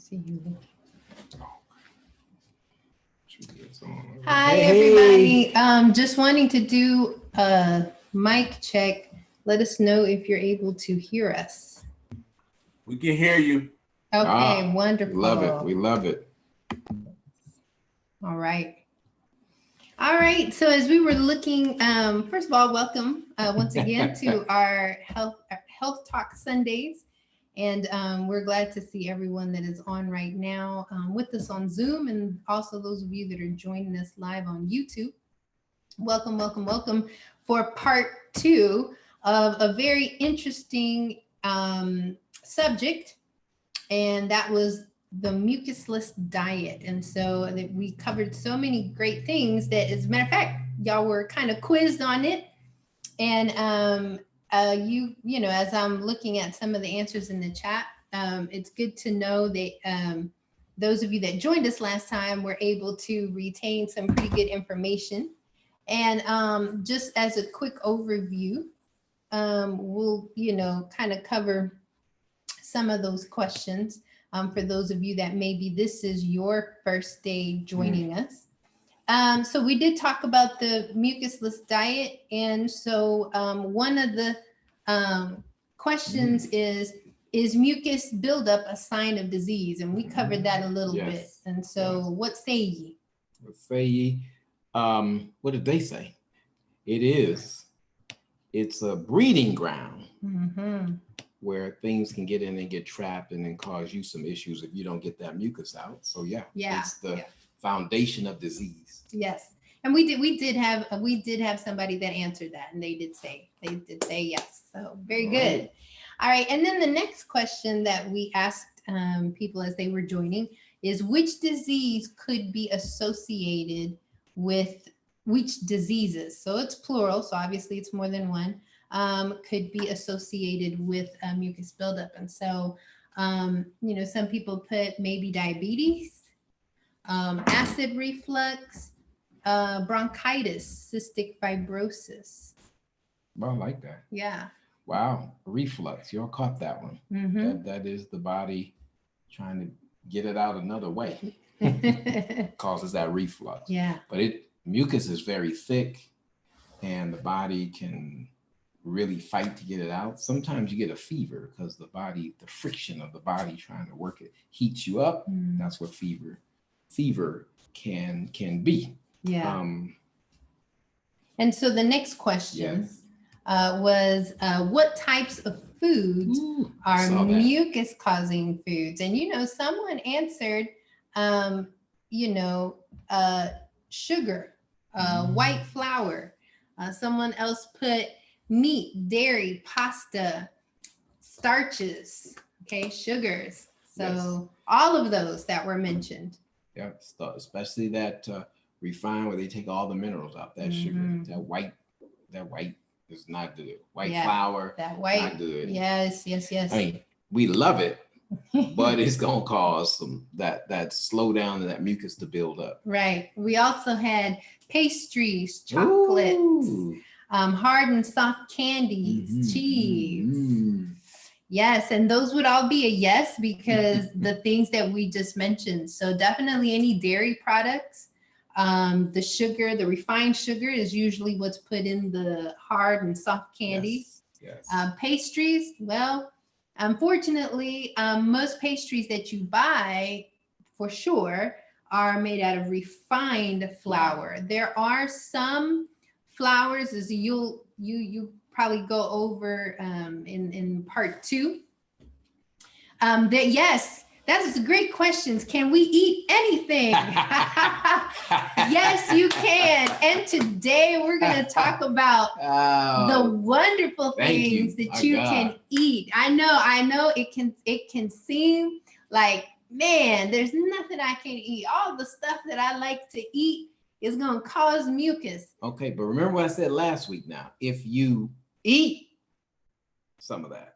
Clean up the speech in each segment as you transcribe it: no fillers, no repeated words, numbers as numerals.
See you. Hi, Hi, everybody. Just wanting to do a mic check. Let us know if you're able to hear us. We can hear you. Okay, wonderful. Love it. We love it. All right. All right. So as we were looking, first of all, welcome once again to our Health Talk Sundays. And we're glad to see everyone that is on right now with us on Zoom, and also those of you that are joining us live on YouTube. Welcome, welcome, welcome for part 2 of a very interesting subject, and that was the mucusless diet. And so that we covered so many great things that, as a matter of fact, y'all were kind of quizzed on it. And you know, as I'm looking at some of the answers in the chat, it's good to know that those of you that joined us last time were able to retain some pretty good information. And just as a quick overview, we'll, you know, kind of cover some of those questions for those of you that maybe this is your first day joining us. So we did talk about the mucusless diet. And so one of the questions is mucus buildup a sign of disease? And we covered that a little bit. And so what say ye? What say ye? What did they say? It's a breeding ground where things can get in and get trapped and then cause you some issues if you don't get that mucus out. So it's the foundation of disease. Yes. And we did have somebody that answered that, and they did say yes. So very good. All right. And then the next question that we asked people as they were joining is, which disease could be associated with which diseases? So it's plural. So obviously it's more than one. Could be associated with mucus buildup. And so, you know, some people put maybe diabetes, acid reflux, bronchitis, cystic fibrosis. Well, I like that. Yeah. Wow. Reflux. You all caught that one. That is the body trying to get it out another way. Causes that reflux. Yeah. But mucus is very thick, and the body can really fight to get it out. Sometimes you get a fever because the friction of the body trying to work it heats you up. That's what fever can be. Yeah. And so the next question was, what types of foods are mucus causing foods? And, you know, someone answered, you know, sugar, white flour. Someone else put meat, dairy, pasta, starches, sugars. So all of those that were mentioned. Yeah, especially that refined, where they take all the minerals out. That sugar, that white is not good. White flour, that white, not good. Yes. I mean, we love it, but it's gonna cause some that slowdown and that mucus to build up. Right. We also had pastries, chocolates, hard and soft candies, cheese. Yes, and those would all be a yes, because the things that we just mentioned. So definitely any dairy products, the sugar, the refined sugar is usually what's put in the hard and soft candies. Yes. Pastries, well, unfortunately, most pastries that you buy for sure are made out of refined flour. There are some flours, as you probably go over in part 2. That's great questions. Can we eat anything? Yes, you can. And today we're going to talk about the wonderful things that you can eat. I know it can seem like, man, there's nothing I can eat. All the stuff that I like to eat is going to cause mucus. Okay, but remember what I said last week now. If you eat some of that,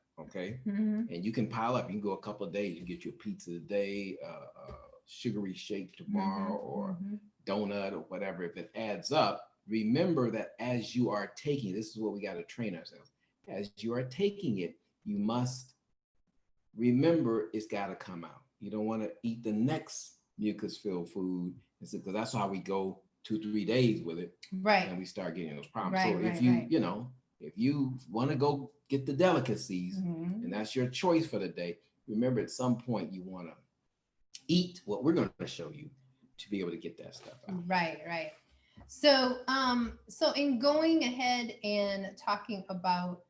and you can pile up, you can go a couple of days, you get your pizza today, sugary shake tomorrow, or donut or whatever. If it adds up, remember that as you are taking, this is what we got to train ourselves. As you are taking it, you must remember it's got to come out. You don't want to eat the next mucus-filled food, because that's how we go 2-3 days with it, Right. and we start getting those problems. Right, So right, if you, right. you know, if you want to go get the delicacies, and that's your choice for the day, remember at some point you want to eat what we're going to show you to be able to get that stuff out. Right, right. So, so in going ahead and talking about,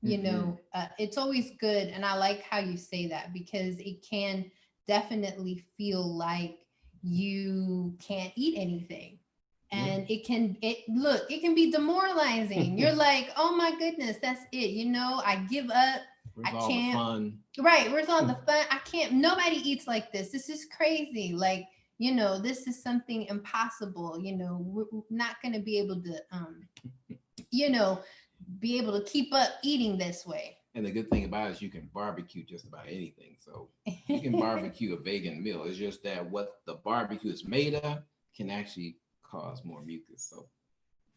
you know, it's always good, and I like how you say that, because it can definitely feel like you can't eat anything. And it can be demoralizing. You're like, oh my goodness, that's it. You know, I give up. Where's I all can't. the fun? Right. Where's all the fun? I can't. Nobody eats like this. This is crazy. Like, you know, this is something impossible. You know, we're not going to be able to, you know, be able to keep up eating this way. And the good thing about it is you can barbecue just about anything. So you can barbecue a vegan meal. It's just that what the barbecue is made of can actually cause more mucus. So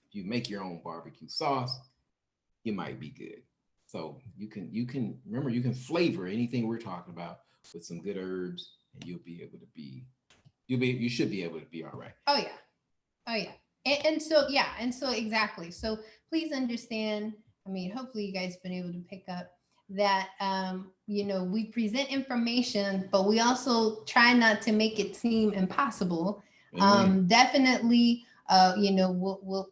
if you make your own barbecue sauce, you might be good. So you can remember, you can flavor anything we're talking about with some good herbs, and you should be able to be all right. Oh yeah. Oh yeah. And so exactly. So please understand. I mean, hopefully you guys been able to pick up that you know, we present information, but we also try not to make it seem impossible. Definitely, you know,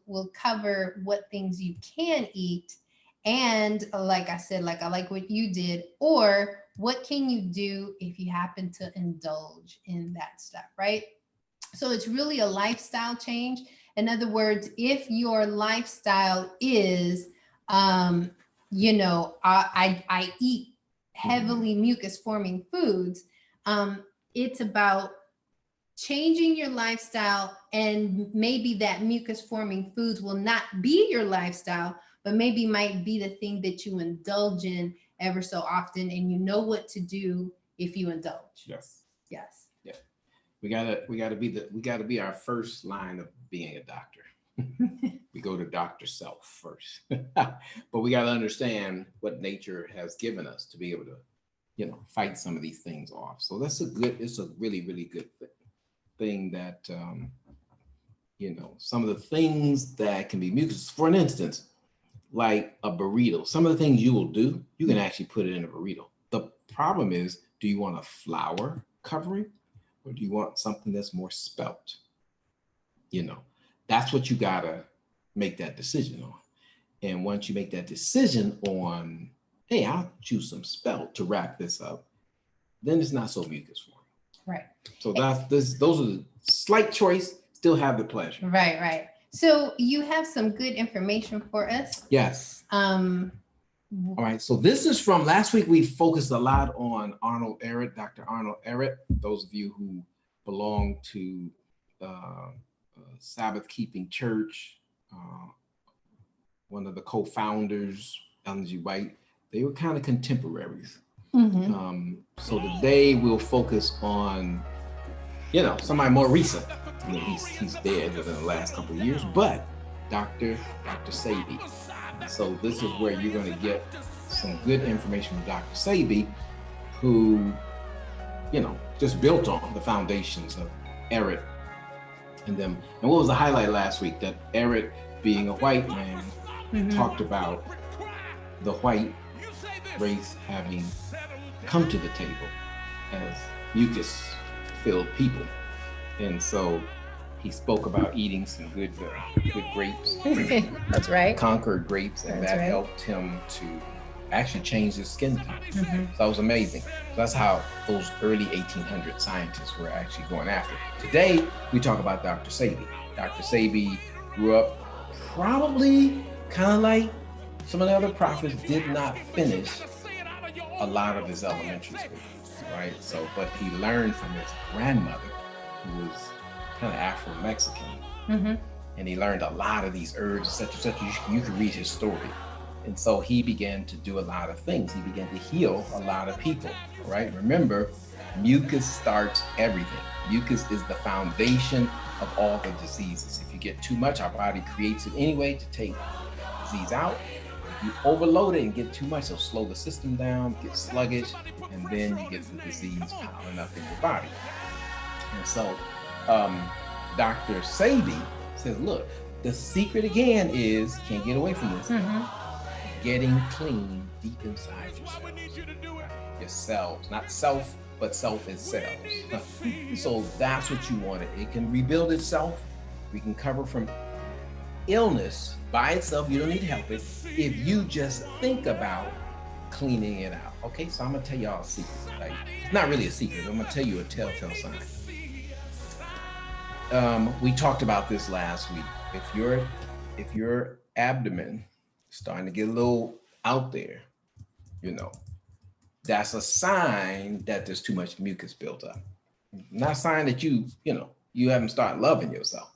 we'll cover what things you can eat, and like I said, like I like what you did, or what can you do if you happen to indulge in that stuff, right? So it's really a lifestyle change. In other words, if your lifestyle is, you know, I eat heavily mucus forming foods, it's about changing your lifestyle, and maybe that mucus forming foods will not be your lifestyle, but maybe might be the thing that you indulge in ever so often, and you know what to do if you indulge. Yes. Yes. Yeah. We gotta be our first line of being a doctor. We go to Dr. Self first. But we gotta understand what nature has given us to be able to, you know, fight some of these things off. So it's a really, really good thing that you know, some of the things that can be mucus, for an instance, like a burrito, some of the things you will do, you can actually put it in a burrito. The problem is, do you want a flour covering, or do you want something that's more spelt? You know, that's what you gotta make that decision on. And once you make that decision on, hey, I'll choose some spelt to wrap this up, then it's not so mucus for me. Right. So those are the slight choice, still have the pleasure. Right, right. So you have some good information for us. Yes. All right. So this is from last week. We focused a lot on Arnold Ehret, Dr. Arnold Ehret. Those of you who belong to Sabbath Keeping Church, one of the co-founders, Ellen G. White, they were kind of contemporaries. So today we'll focus on, you know, somebody more recent. I mean, he's dead within the last couple of years, but Dr. Sebi. So this is where you're going to get some good information from Dr. Sebi, who, you know, just built on the foundations of Ehret and them. And what was the highlight last week? That Ehret, being a white man, talked about the white race having come to the table as mucus-filled people. And so he spoke about eating some good grapes. That's right. Concord grapes, and that helped him to actually change his skin tone. So that was amazing. So that's how those early 1800 scientists were actually going after. Today, we talk about Dr. Sebi. Dr. Sebi grew up probably kind of like some of the other prophets, did not finish a lot of his elementary school, right? So, but he learned from his grandmother, who was kind of Afro-Mexican, and he learned a lot of these herbs, etc. You can read his story. And so he began to do a lot of things. He began to heal a lot of people, right? Remember, mucus starts everything. Mucus is the foundation of all the diseases. If you get too much, our body creates it anyway to take disease out. You overload it and get too much, it'll slow the system down, get sluggish, and then you get the disease piling up in your body. And so, um, Dr. Sadie says, look, the secret again is, can't get away from this, getting clean deep inside your cells, not self, but self is cells. So that's what you want. It can rebuild itself. We can cover from illness by itself. You don't need to help it if you just think about cleaning it out. Okay, so I'm gonna tell y'all a secret. Like, it's not really a secret. I'm gonna tell you a telltale sign. We talked about this last week. If your abdomen is starting to get a little out there, you know, that's a sign that there's too much mucus built up. Not a sign that you haven't started loving yourself.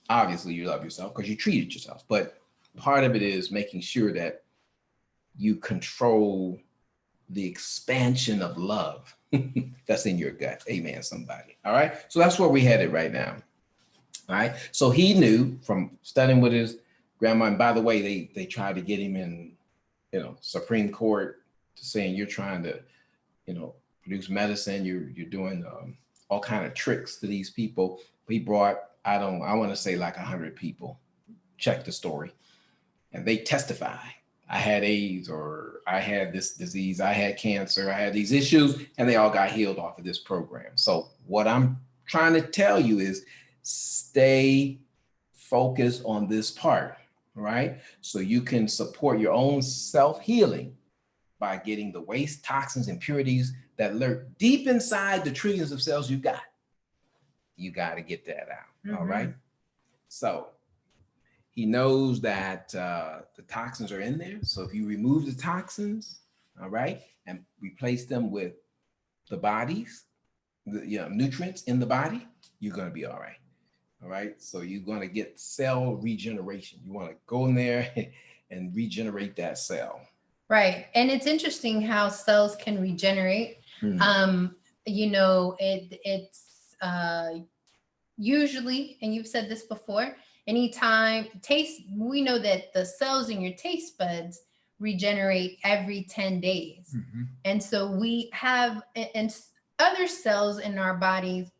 Obviously, you love yourself because you treated yourself, but part of it is making sure that you control the expansion of love that's in your gut. Amen, somebody. All right. So that's where we headed right now. All right. So he knew from studying with his grandma, and by the way, they tried to get him in, Supreme Court, saying you're trying to, produce medicine. You're doing all kind of tricks to these people. He brought, I want to say like 100 people. Check the story, and they testify. I had AIDS, or I had this disease, I had cancer, I had these issues, and they all got healed off of this program. So what I'm trying to tell you is stay focused on this part, right? So you can support your own self-healing by getting the waste, toxins, impurities that lurk deep inside the trillions of cells you got. You got to get that out, all right? So he knows that the toxins are in there. So if you remove the toxins, all right, and replace them with the body's, nutrients in the body, you're going to be all right. All right. So you're going to get cell regeneration. You want to go in there and regenerate that cell. Right. And it's interesting how cells can regenerate. It's usually, and you've said this before, anytime we know that the cells in your taste buds regenerate every 10 days. And so we have and other cells in our bodies,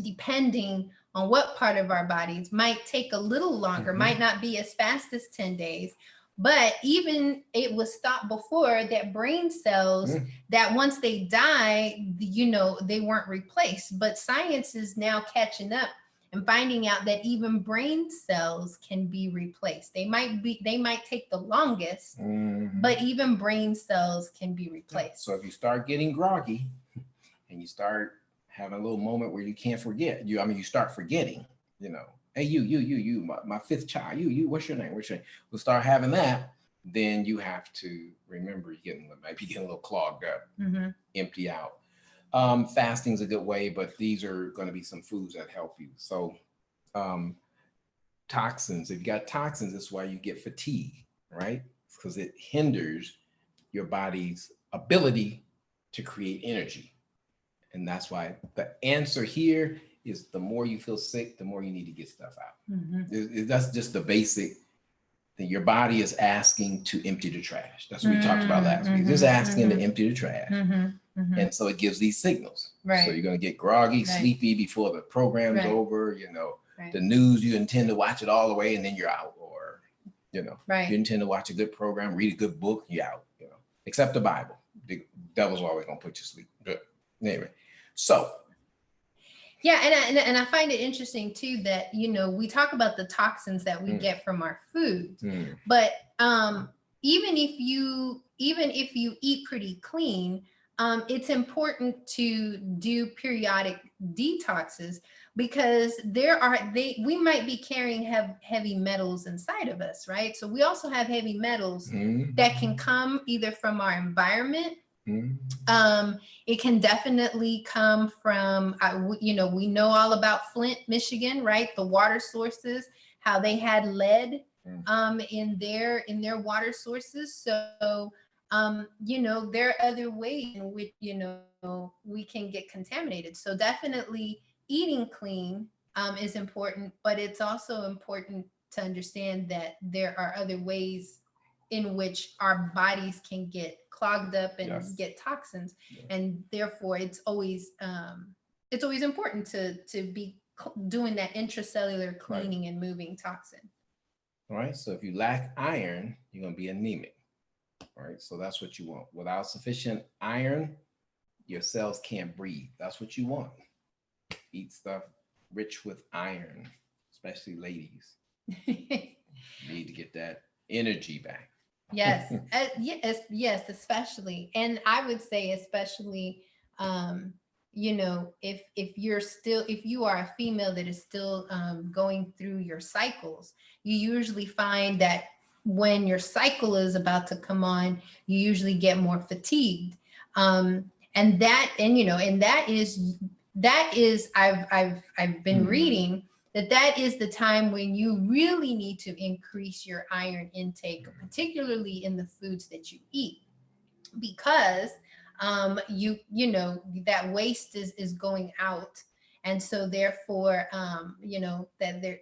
depending on what part of our bodies, might take a little longer, might not be as fast as 10 days. But even it was thought before that brain cells, that once they die, they weren't replaced. But science is now catching up and finding out that even brain cells can be replaced. They might take the longest, but even brain cells can be replaced. So if you start getting groggy and you start having a little moment where you can't forget, you start forgetting, hey, you, my fifth child, you, what's your name? We'll start having that. Then you have to remember might be getting a little clogged up, empty out. Fasting's a good way, but these are going to be some foods that help you. So toxins, if you got toxins, that's why you get fatigue, right? Because it hinders your body's ability to create energy. And that's why the answer here is the more you feel sick, the more you need to get stuff out. That's just the basic thing. Your body is asking to empty the trash. That's what we talked about last week. Just asking to empty the trash. And so it gives these signals. Right. So you're going to get groggy, sleepy before the program's over. The news, you intend to watch it all the way and then you're out. Or, you intend to watch a good program, read a good book, you're out. Except the Bible. The devil's always going to put you to sleep. But anyway, so. Yeah, and I find it interesting too that we talk about the toxins that we get from our food, but even if you eat pretty clean, it's important to do periodic detoxes because we might be carrying heavy metals inside of us, right? So we also have heavy metals that can come either from our environment. It can definitely come from, we know all about Flint, Michigan, right? The water sources, how they had lead in their water sources. So, there are other ways in which, we can get contaminated. So definitely eating clean is important, but it's also important to understand that there are other ways in which our bodies can get clogged up and Yes. get toxins. Yeah. And therefore it's always important to be doing that intracellular cleaning and moving toxin. All right. So if you lack iron, you're going to be anemic. All right. So that's what you want. Without sufficient iron, your cells can't breathe. That's what you want. Eat stuff rich with iron, especially ladies. You need to get that energy back. Yes, yes, especially, and I would say especially, if you are a female that is still going through your cycles, you usually find that when your cycle is about to come on, you usually get more fatigued, and that is I've been reading that is the time when you really need to increase your iron intake, particularly in the foods that you eat, because that waste is going out, and so therefore the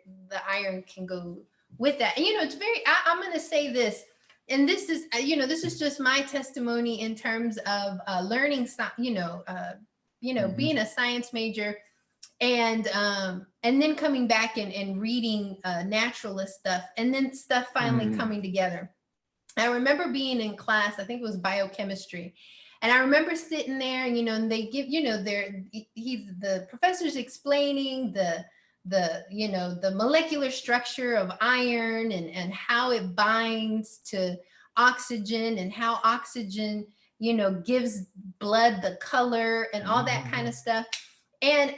iron can go with that. And it's very I'm going to say this, and this is just my testimony in terms of learning being a science major, and then coming back and reading naturalist stuff, and then stuff finally coming together. I remember being in class, I think it was biochemistry, and I remember sitting there, and they give, the professor's explaining the molecular structure of iron, and how it binds to oxygen, and how oxygen gives blood the color and all that kind of stuff. And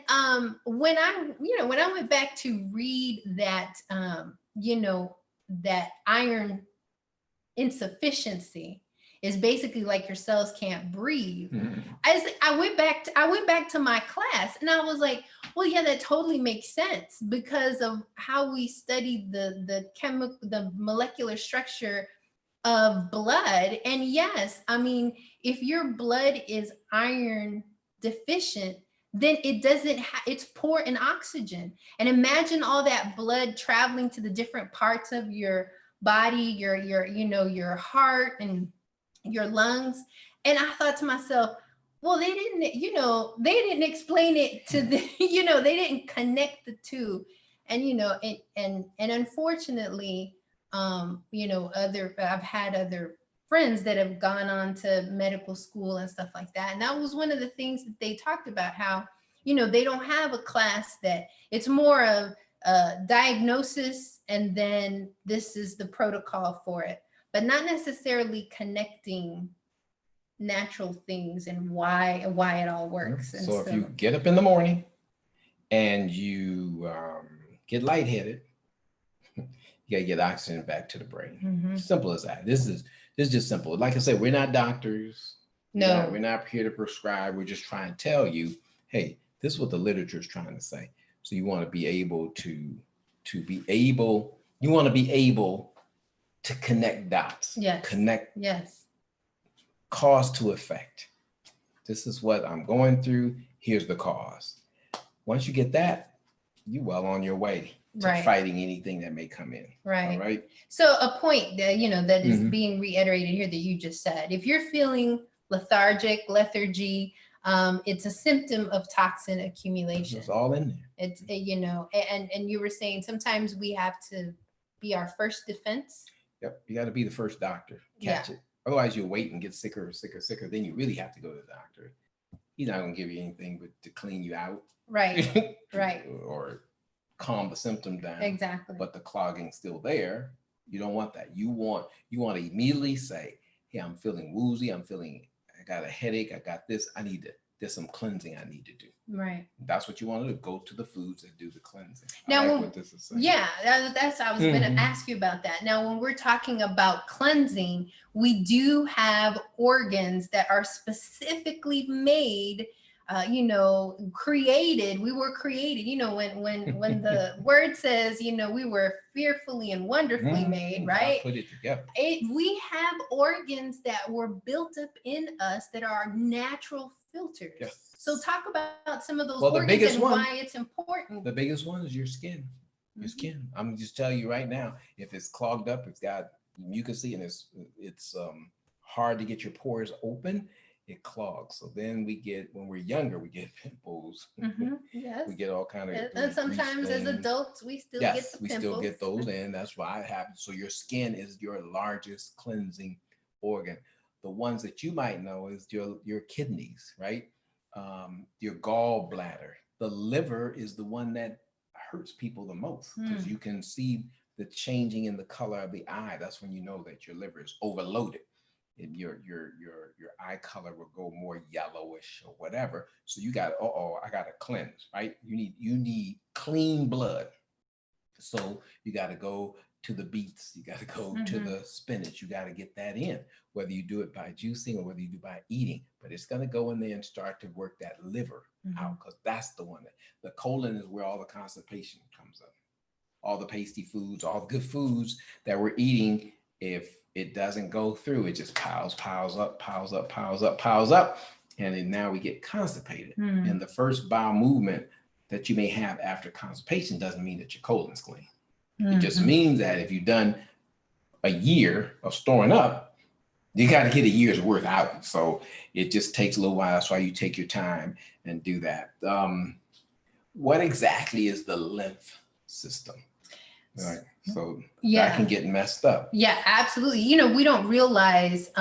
when I went back to read that that iron insufficiency is basically like your cells can't breathe. I went back to my class, and I was like, well, yeah, that totally makes sense, because of how we studied the molecular structure of blood. And yes, I mean, if your blood is iron deficient, then it's poor in oxygen. And imagine all that blood traveling to the different parts of your body, your heart and your lungs. And I thought to myself, well, they didn't explain it to the, they didn't connect the two. And, and unfortunately, I've had other friends that have gone on to medical school and stuff like that. And that was one of the things that they talked about, how, they don't have a class that it's more of diagnosis, and then this is the protocol for it, but not necessarily connecting natural things and why it all works. And so if you get up in the morning and you get lightheaded, you gotta get oxygen back to the brain. Simple as that. This is just simple. Like I said, we're not doctors. No, we're not here to prescribe. We're just trying to tell you, hey, this is what the literature is trying to say. So you want to be able to connect dots. Yes. Connect. Yes. Cause to effect. This is what I'm going through. Here's the cause. Once you get that, you're well on your way to fighting anything that may come in. Right. All right. So a point that, that is being reiterated here that you just said, if you're feeling lethargy, it's a symptom of toxin accumulation. It's all in there. It's, and you were saying sometimes we have to be our first defense. Yep. You got to be the first doctor. Catch it. Otherwise you'll wait and get sicker. Then you really have to go to the doctor. He's not going to give you anything but to clean you out. Right. Right. Or calm the symptom down. Exactly. But the clogging's still there. You don't want that. You want to immediately say, hey, I'm feeling woozy. I got a headache. I got this. There's some cleansing I need to do. Right. That's what you want to do. Go to the foods that do the cleansing. Now, what this is saying. Yeah, that's I was going to ask you about that. Now, when we're talking about cleansing, we do have organs that are specifically made, created. We were created. When the word says, we were fearfully and wonderfully made, right? Put it together. We have organs that were built up in us that are natural filters. Yes. So talk about some of those organs and why it's important. The biggest one is your skin. Your skin. I'm just telling you right now, if it's clogged up, it's got mucusy, and it's hard to get your pores open. It clogs. So then when we're younger, we get pimples. Yes. We get all kind of And sometimes as adults, we still get yes, the we pimples. still get those, and that's why it happens. So your skin is your largest cleansing organ. The ones that you might know is your kidneys, right? Your gallbladder. The liver is the one that hurts people the most because you can see the changing in the color of the eye. That's when you know that your liver is overloaded. And your eye color will go more yellowish or whatever. So you got, I got to cleanse, right? You need clean blood. So you got to go to the beets, you got to go to the spinach, you got to get that in, whether you do it by juicing or whether you do by eating. But it's going to go in there and start to work that liver out, because that's the one that the colon is where all the constipation comes up. All the pasty foods, all the good foods that we're eating, if it doesn't go through, it just piles up. And then now we get constipated. And the first bowel movement that you may have after constipation doesn't mean that your colon's clean. It just means that if you've done a year of storing up, you got to get a year's worth out. So it just takes a little while. That's why you take your time and do that. What exactly is the lymph system? Right. So that can get messed up. Yeah, absolutely. We don't realize,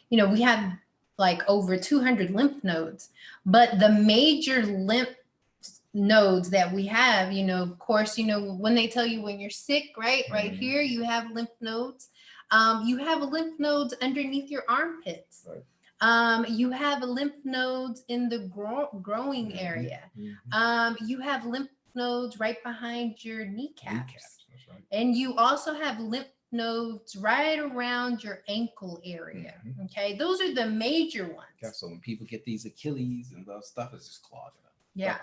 we have like over 200 lymph nodes, but the major lymph nodes that we have, of course, when they tell you when you're sick, right here, you have lymph nodes. You have lymph nodes underneath your armpits. Right. You have lymph nodes in the growing area. You have lymph nodes right behind your kneecaps. That's right. And you also have lymph nodes right around your ankle area. Okay, those are the major ones. Yeah, so when people get these Achilles and those stuff, is just clogging up. Yeah.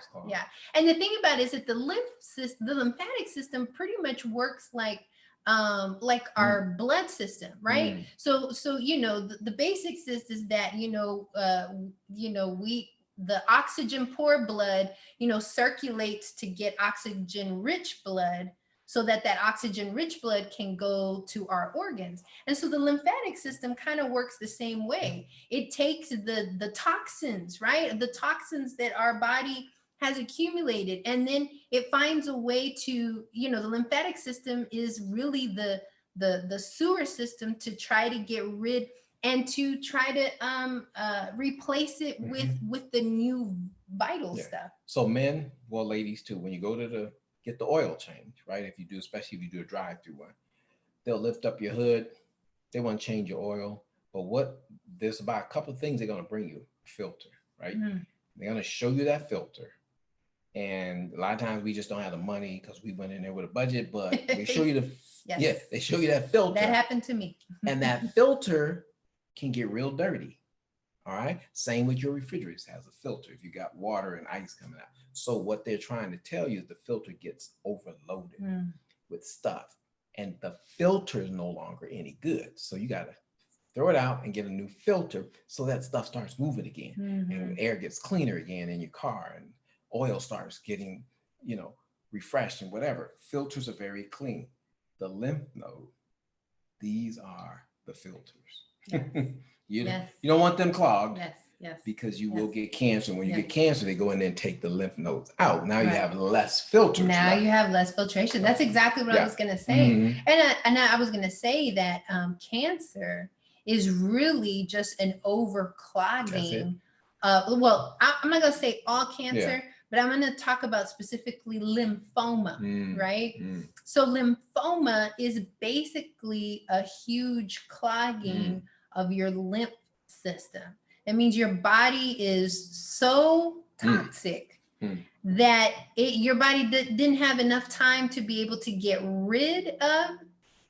And the thing about it is that the lymphatic system pretty much works like our blood system, right? So the basics is that the oxygen poor blood circulates to get oxygen rich blood, so that oxygen rich blood can go to our organs. And so the lymphatic system kind of works the same way. It takes the toxins, right? The toxins that our body has accumulated, and then it finds a way to, the lymphatic system is really the sewer system to try to get rid and to try to replace it with the new vital stuff. So men, well, ladies too, when you go to get the oil change, right? Especially if you do a drive-through one, they'll lift up your hood. They want to change your oil, but there's about a couple of things they're going to bring you. Filter, right? They're going to show you that filter. And a lot of times we just don't have the money because we went in there with a budget, but they show you they show you that filter. That happened to me. And that filter can get real dirty. All right. Same with your refrigerator. It has a filter if you got water and ice coming out. So what they're trying to tell you is the filter gets overloaded with stuff, and the filter is no longer any good. So you got to throw it out and get a new filter so that stuff starts moving again, and air gets cleaner again in your car, and oil starts getting, refreshed and whatever. Filters are very clean. The lymph node, these are the filters. You don't want them clogged. Yes. Because you will get cancer. When you get cancer, they go in there and take the lymph nodes out. Now you have less filters. Now you have less filtration. That's exactly what I was going to say. And I was going to say that cancer is really just an overclogging. Well, I'm not going to say all cancer, but I'm going to talk about specifically lymphoma, right? So lymphoma is basically a huge clogging of your lymph system. That means your body is so toxic that your body didn't have enough time to be able to get rid of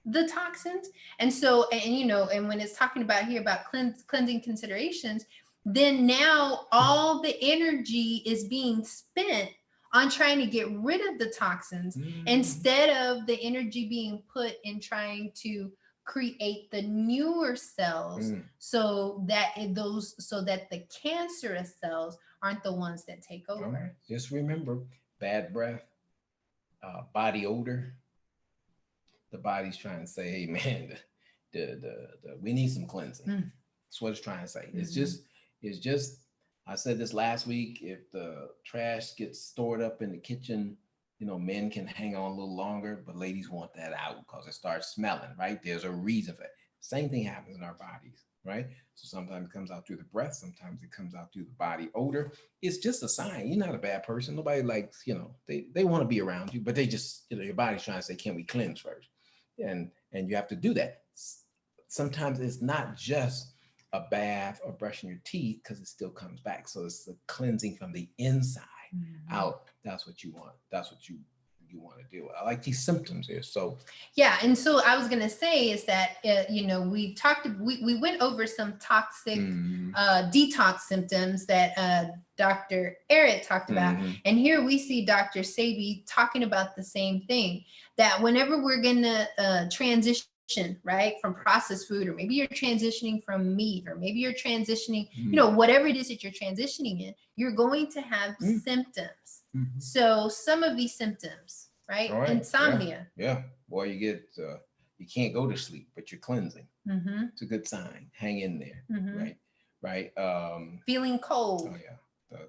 the toxins. And so, and when it's talking about here about cleansing considerations, then now all the energy is being spent on trying to get rid of the toxins instead of the energy being put in trying to create the newer cells so that the cancerous cells aren't the ones that take over. Just remember, bad breath, body odor. The body's trying to say, hey man, we need some cleansing. Mm. That's what it's trying to say. Mhm. It's just, I said this last week, if the trash gets stored up in the kitchen, men can hang on a little longer, but ladies want that out because it starts smelling, right? There's a reason for it. Same thing happens in our bodies, right? So sometimes it comes out through the breath, sometimes it comes out through the body odor. It's just a sign. You're not a bad person. Nobody likes, they want to be around you, but they just, your body's trying to say, can we cleanse first? And you have to do that. Sometimes it's not just a bath or brushing your teeth because it still comes back. So it's the cleansing from the inside out. That's what you want. That's what you want to do. I like these symptoms here. So yeah, and so I was gonna say is that we went over some toxic detox symptoms that Dr. Eric talked about, and here we see Dr. Sabi talking about the same thing, that whenever we're gonna transition, right, from processed food, or maybe you're transitioning from meat, or maybe you're transitioning, whatever it is that you're transitioning in, you're going to have symptoms. So some of these symptoms, right? Insomnia. Yeah. Boy, you can't go to sleep, but you're cleansing. It's a good sign. Hang in there. Right. Feeling cold. Oh yeah.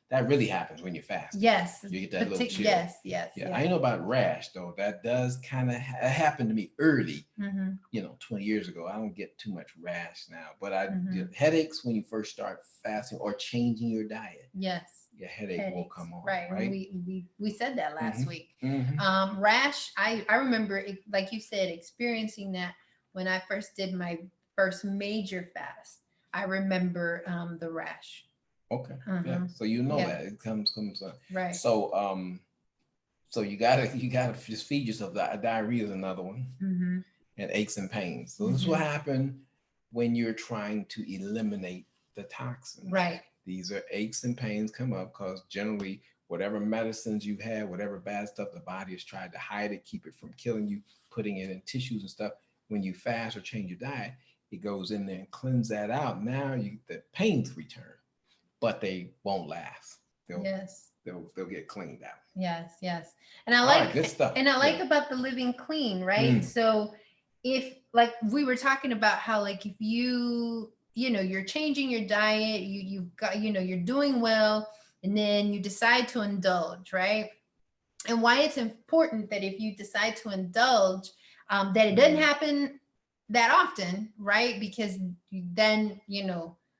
That really happens when you fast. Yes. You get that little chill. Yes. Yeah. I know about rash though. That does kind of happen to me early. 20 years ago. I don't get too much rash now, but I get headaches when you first start fasting or changing your diet. Yes. Your headache will come on. Right. We said that last week. Mm-hmm. Rash, I remember, like you said, experiencing that when I first did my first major fast. I remember the rash. Okay. Yeah. So that it comes right. So you gotta just feed yourself. Diarrhea is another one, and aches and pains. So this is what happened when you're trying to eliminate the toxins. Right. These are aches and pains come up because generally whatever medicines you have, whatever bad stuff, the body has tried to hide it, keep it from killing you, putting it in tissues and stuff. When you fast or change your diet, it goes in there and cleanse that out. Now the pains return, but they won't last. They'll get cleaned out. Yes. And I like good stuff. And I like about the living clean, right? So if, like we were talking about how, like, if you're changing your diet, you've got, you're doing well, and then you decide to indulge, right? And why it's important that if you decide to indulge, that it doesn't happen that often, right? Because then,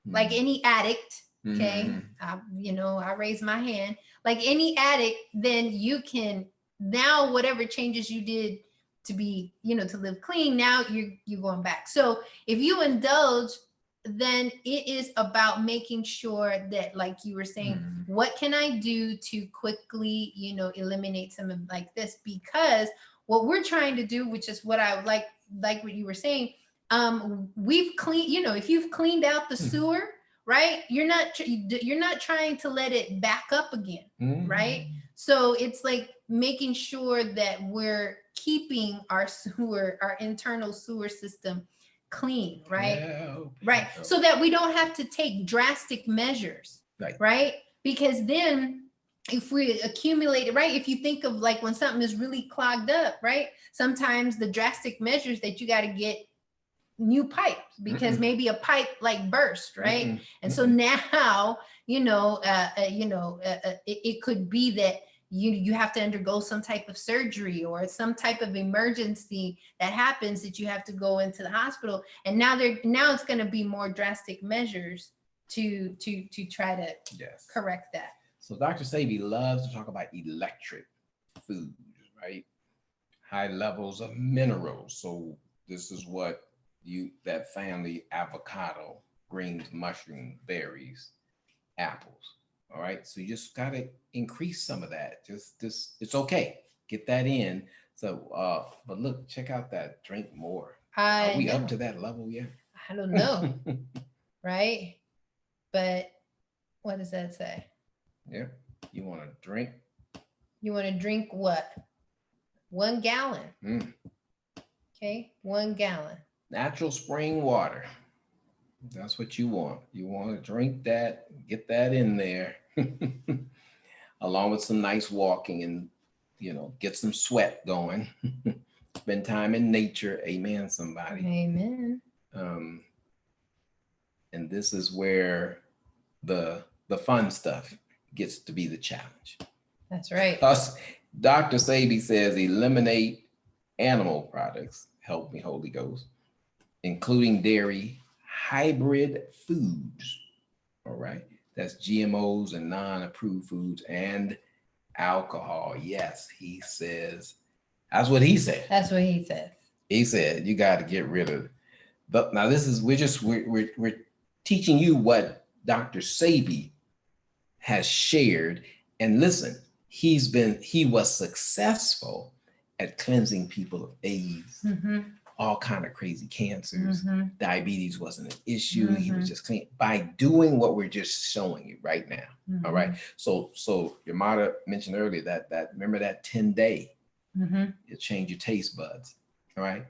like any addict, okay, I raise my hand, like any addict, then you can, now whatever changes you did to be, to live clean, now you're going back. So if you indulge, then it is about making sure that, like you were saying, what can I do to quickly, eliminate some of like this? Because what we're trying to do, which is what I would like what you were saying, we've cleaned, if you've cleaned out the sewer, right, you're not trying to let it back up again, right? So it's like making sure that we're keeping our internal sewer system clean, right? Yeah, right. So that we don't have to take drastic measures, right? Because then if we accumulate it, right, if you think of like when something is really clogged up, right, sometimes the drastic measures that you got to get new pipes because maybe a pipe like burst, right? And so now, it could be that you have to undergo some type of surgery or some type of emergency that happens that you have to go into the hospital. And now it's going to be more drastic measures to try to correct that. So Dr. Sabi loves to talk about electric foods, right? High levels of minerals. So this is what that family: avocado, greens, mushrooms, berries, apples. All right. So you just got to increase some of that. Just it's okay. Get that in. So, but look, check out that drink more. Are we up to that level yet? I don't know. Right. But what does that say? Yeah. You want to drink? You want to drink what? 1 gallon. Okay. 1 gallon. Natural spring water. That's what you want. You want to drink that, get that in there, along with some nice walking and, get some sweat going. spend time in nature. Amen, somebody. Amen. And this is where the fun stuff gets to be the challenge. That's right. Us, Dr. Sabi says, eliminate animal products. Help me, Holy Ghost, including dairy, hybrid foods. All right. That's GMOs and non-approved foods and alcohol. Yes, he says. That's what he said. That's what he says. He said you got to get rid of. But now this is we're teaching you what Dr. Sabi has shared. And listen, he was successful at cleansing people of AIDS, all kind of crazy cancers. Diabetes wasn't an issue. He was just clean by doing what we're just showing you right now. All right. So your mother mentioned earlier that remember that 10-day, it'll change your taste buds. All right.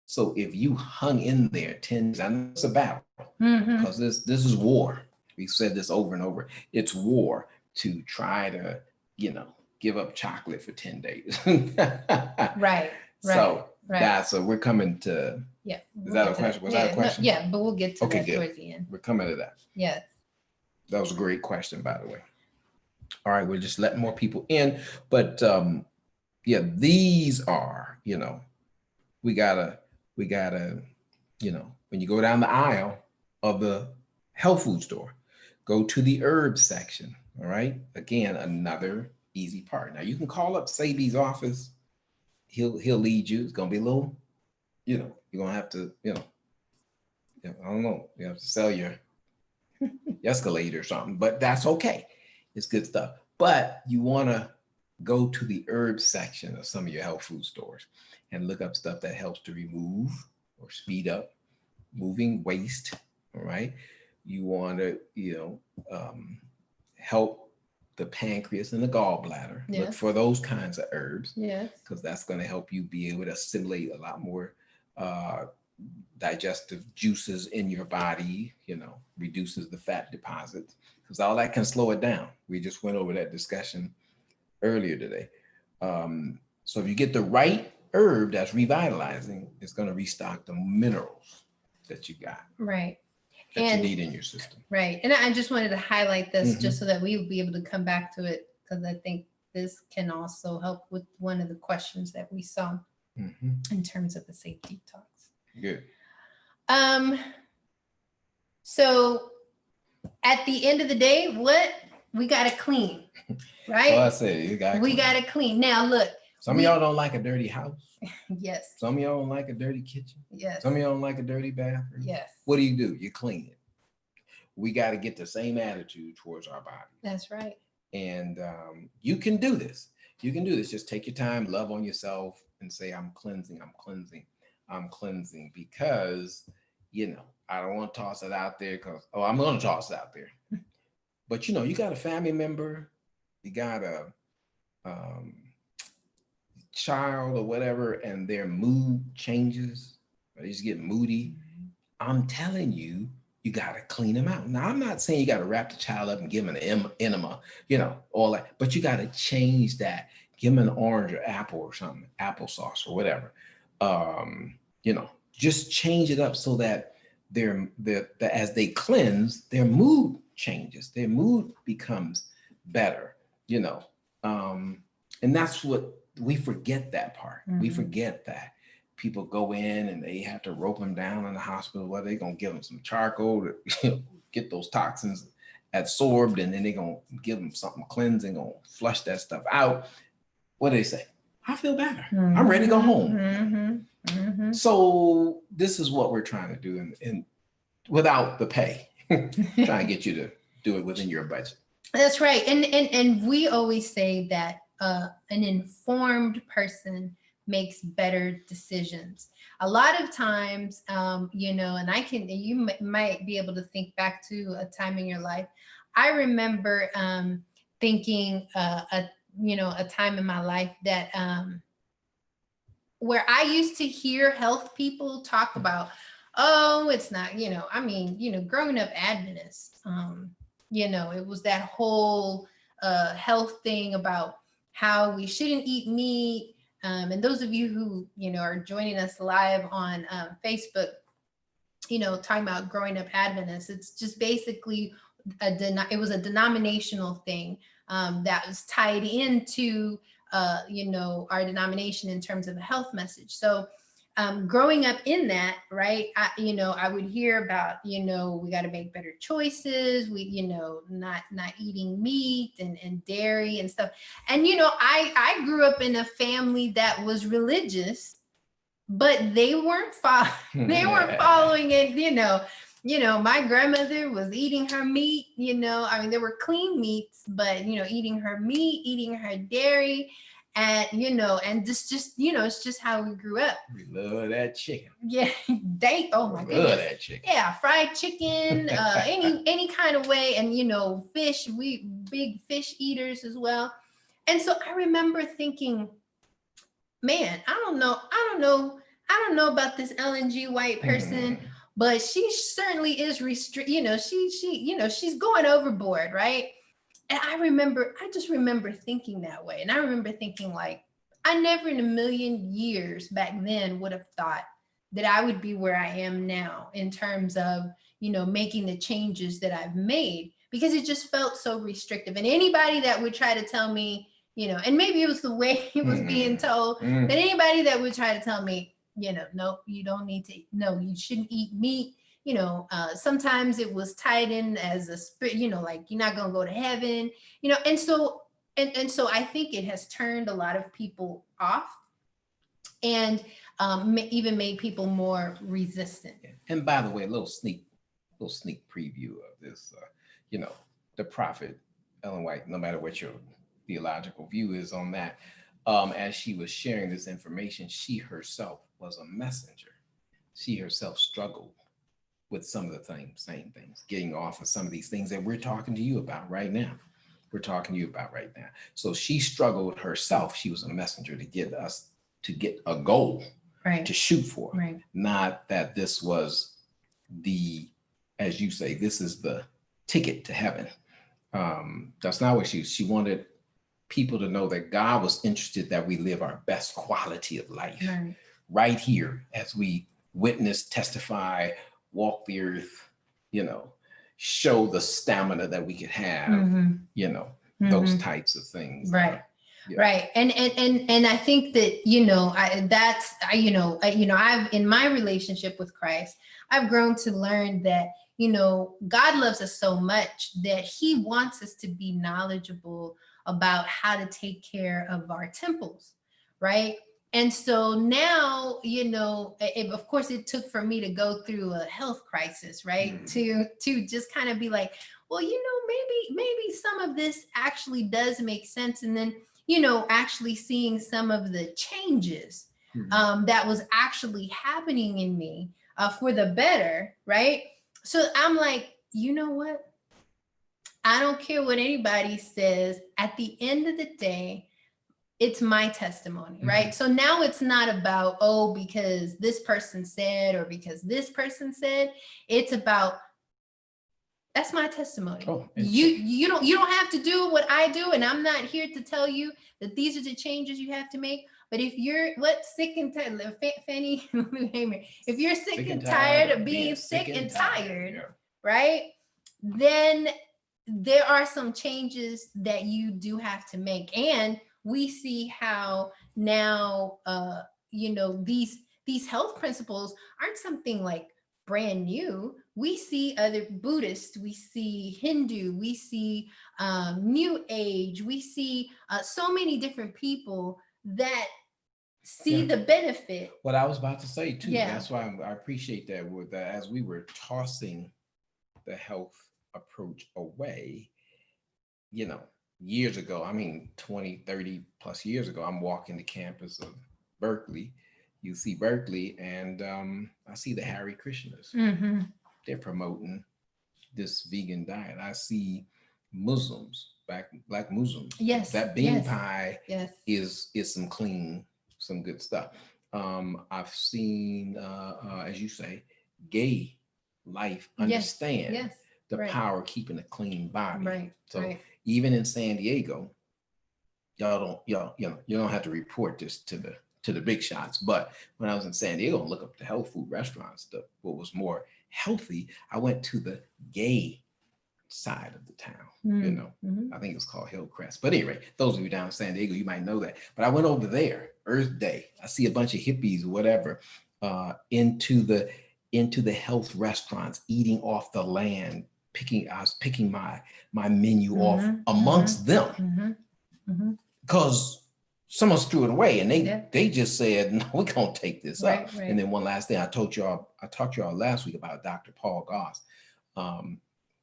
So if you hung in there 10 days, I know it's a battle because this is war. We've said this over and over. It's war to try to, give up chocolate for 10 days. Right. So right. So we're coming to. Yeah. Is that a question? Was that a question? Yeah, but we'll get to that good. towards the end. We're coming to that. Yes. That was a great question, by the way. All right, we're just letting more people in, but these are, we gotta, when you go down the aisle of the health food store, go to the herbs section. All right. Again, another easy part. Now you can call up Sabi's office. He'll lead you. It's gonna be a little, you're gonna have to, I don't know. You have to sell your Escalade or something, but that's okay. It's good stuff. But you want to go to the herbs section of some of your health food stores and look up stuff that helps to remove or speed up moving waste. All right. You want to, help the pancreas and the gallbladder. Yes. Look for those kinds of herbs. Yes. Because that's going to help you be able to assimilate a lot more digestive juices in your body, reduces the fat deposits, because all that can slow it down. We just went over that discussion earlier today. So if you get the right herb that's revitalizing, it's going to restock the minerals that you got. Right. That you need in your system. Right. And I just wanted to highlight this just so that we will be able to come back to it, because I think this can also help with one of the questions that we saw in terms of the safety talks. Good. So at the end of the day, what we got to clean, right? Well, I say you got. We got to clean. Now, look. Some of y'all don't like a dirty house. Yes. Some of y'all don't like a dirty kitchen. Yes. Some of y'all don't like a dirty bathroom. Yes. What do? You clean it. We got to get the same attitude towards our body. That's right. And you can do this. You can do this. Just take your time, love on yourself, and say, I'm cleansing, I'm cleansing, I'm cleansing, because, I don't want to toss it out there because, I'm going to toss it out there. But, you got a family member, you got a child or whatever, and their mood changes, or they just get moody. I'm telling you, you got to clean them out. Now, I'm not saying you got to wrap the child up and give him an enema, all that, but you got to change that. Give them an orange or apple or something, applesauce or whatever. Just change it up so that as they cleanse, their mood changes. Their mood becomes better, and that's what we forget, that part. We forget that people go in and they have to rope them down in the hospital. Well, they're going to give them some charcoal to get those toxins absorbed, and then they're going to give them something cleansing or flush that stuff out. What do they say? I feel better. I'm ready to go home. So this is what we're trying to do, and without the pay, trying to get you to do it within your budget. That's right. And we always say that an informed person makes better decisions. A lot of times, and you might be able to think back to a time in your life. I remember thinking a time in my life that where I used to hear health people talk about, it's not, growing up Adventist, it was that whole health thing about how we shouldn't eat meat, And those of you who, are joining us live on Facebook, talking about growing up Adventist, it's just basically it was a denominational thing that was tied into, our denomination in terms of a health message. So growing up in that, right, I would hear about, we got to make better choices. We, not eating meat and dairy and stuff. And, I grew up in a family that was religious, but they weren't following it, my grandmother was eating her meat, there were clean meats, but, eating her meat, eating her dairy, and, and this just, it's just how we grew up. We love that chicken. Yeah. Oh my goodness. Love that chicken. Yeah. Fried chicken, any kind of way. And, fish, we big fish eaters as well. And so I remember thinking, man, I don't know about this LNG white person, but she certainly is she's going overboard, right? And I just remember thinking that way. And I remember thinking, like, I never in a million years back then would have thought that I would be where I am now in terms of, making the changes that I've made, because it just felt so restrictive. And anybody that would try to tell me, and maybe it was the way it was being told, that anybody that would try to tell me, no, you don't need to, no, you shouldn't eat meat. Sometimes it was tied in as a spirit, like you're not going to go to heaven, and so I think it has turned a lot of people off, and even made people more resistant. And by the way, a little sneak preview of this, the prophet Ellen White, no matter what your theological view is on that, as she was sharing this information, she herself was a messenger. She herself struggled with some of the same things, getting off of some of these things that we're talking to you about right now. So she struggled herself. She was a messenger to get us to get a goal, right, to shoot for. Right. Not that this was the, as you say, this is the ticket to heaven. That's not what she wanted people to know that God was interested that we live our best quality of life right here as we witness, testify, walk the earth, show the stamina that we could have, those types of things. Right. Yeah. Right. And I think that, I've, in my relationship with Christ, I've grown to learn that, God loves us so much that he wants us to be knowledgeable about how to take care of our temples. Right. And so now, of course, it took for me to go through a health crisis, right? To just kind of be like, well, maybe some of this actually does make sense. And then, actually seeing some of the changes that was actually happening in me for the better, right? So I'm like, you know what? I don't care what anybody says. At the end of the day, it's my testimony, right? So now it's not about, because this person said, or because this person said. It's about, that's my testimony. You don't have to do what I do, and I'm not here to tell you that these are the changes you have to make. But if you're sick and tired, Fanny, if you're sick and tired of being sick and tired, right? Then there are some changes that you do have to make. And we see how now, these health principles aren't something like brand new. We see other Buddhists, we see Hindu, we see New Age, we see so many different people that see the benefit. What I was about to say too, that's why I appreciate that. As we were tossing the health approach away, years ago, 20, 30 plus years ago, I'm walking the campus of Berkeley, UC Berkeley, and I see the Hare Krishnas. They're promoting this vegan diet. I see Muslims, black Muslims. Yes. That bean pie is some good stuff. I've seen, as you say, gay life understand the power of keeping a clean body. Right. So even in San Diego, you don't have to report this to the big shots. But when I was in San Diego and look up the health food restaurants, what was more healthy, I went to the gay side of the town. I think it was called Hillcrest. But anyway, those of you down in San Diego, you might know that. But I went over there, Earth Day. I see a bunch of hippies or whatever into the health restaurants, eating off the land. I was picking my menu off amongst them because someone threw it away, and they just said, "No, we're gonna take this up." Right. And then one last thing, I talked to y'all last week about Dr. Paul Goss.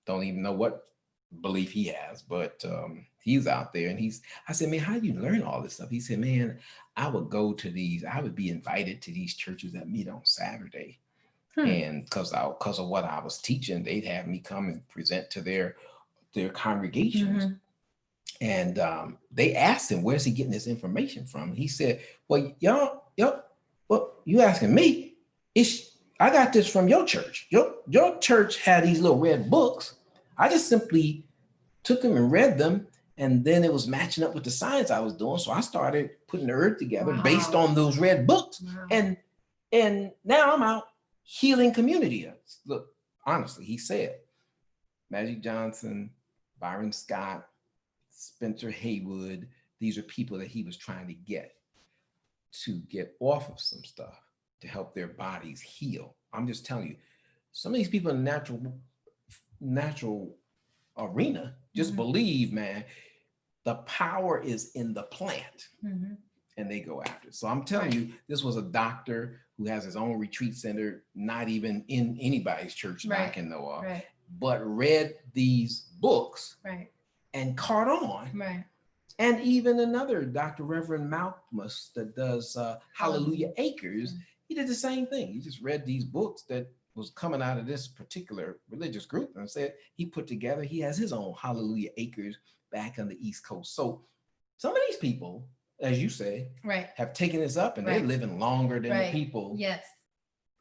Don't even know what belief he has, but he's out there, and I said, man, how do you learn all this stuff? He said, man, I would be invited to these churches that meet on Saturday. And because of what I was teaching, they'd have me come and present to their congregations. And they asked him, where's he getting this information from? He said, well, well, you asking me? I got this from your church. Your church had these little red books. I just simply took them and read them, and then it was matching up with the science I was doing. So I started putting the earth together based on those red books. Wow. And now I'm out healing community. Look, honestly, he said, Magic Johnson, Byron Scott, Spencer Haywood, these are people that he was trying to get off of some stuff to help their bodies heal. I'm just telling you, some of these people in the natural arena just believe, man, the power is in the plant, and they go after it. So I'm telling you, this was a doctor who has his own retreat center, not even in anybody's church that I can know of, but read these books and caught on. And even another Dr. Reverend Malcolmus that does Hallelujah Acres, he did the same thing. He just read these books that was coming out of this particular religious group and said he has his own Hallelujah Acres back on the East Coast. So some of these people, as you say, have taken this up, and they're living longer than the people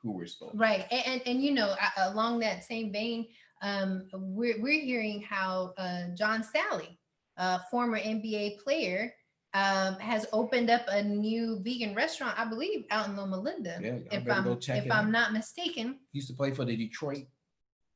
who were supposed to. Right. And along that same vein, we're hearing how John Sally, former NBA player, has opened up a new vegan restaurant, I believe, out in Loma Linda. Yeah, if I'm not mistaken. He used to play for the Detroit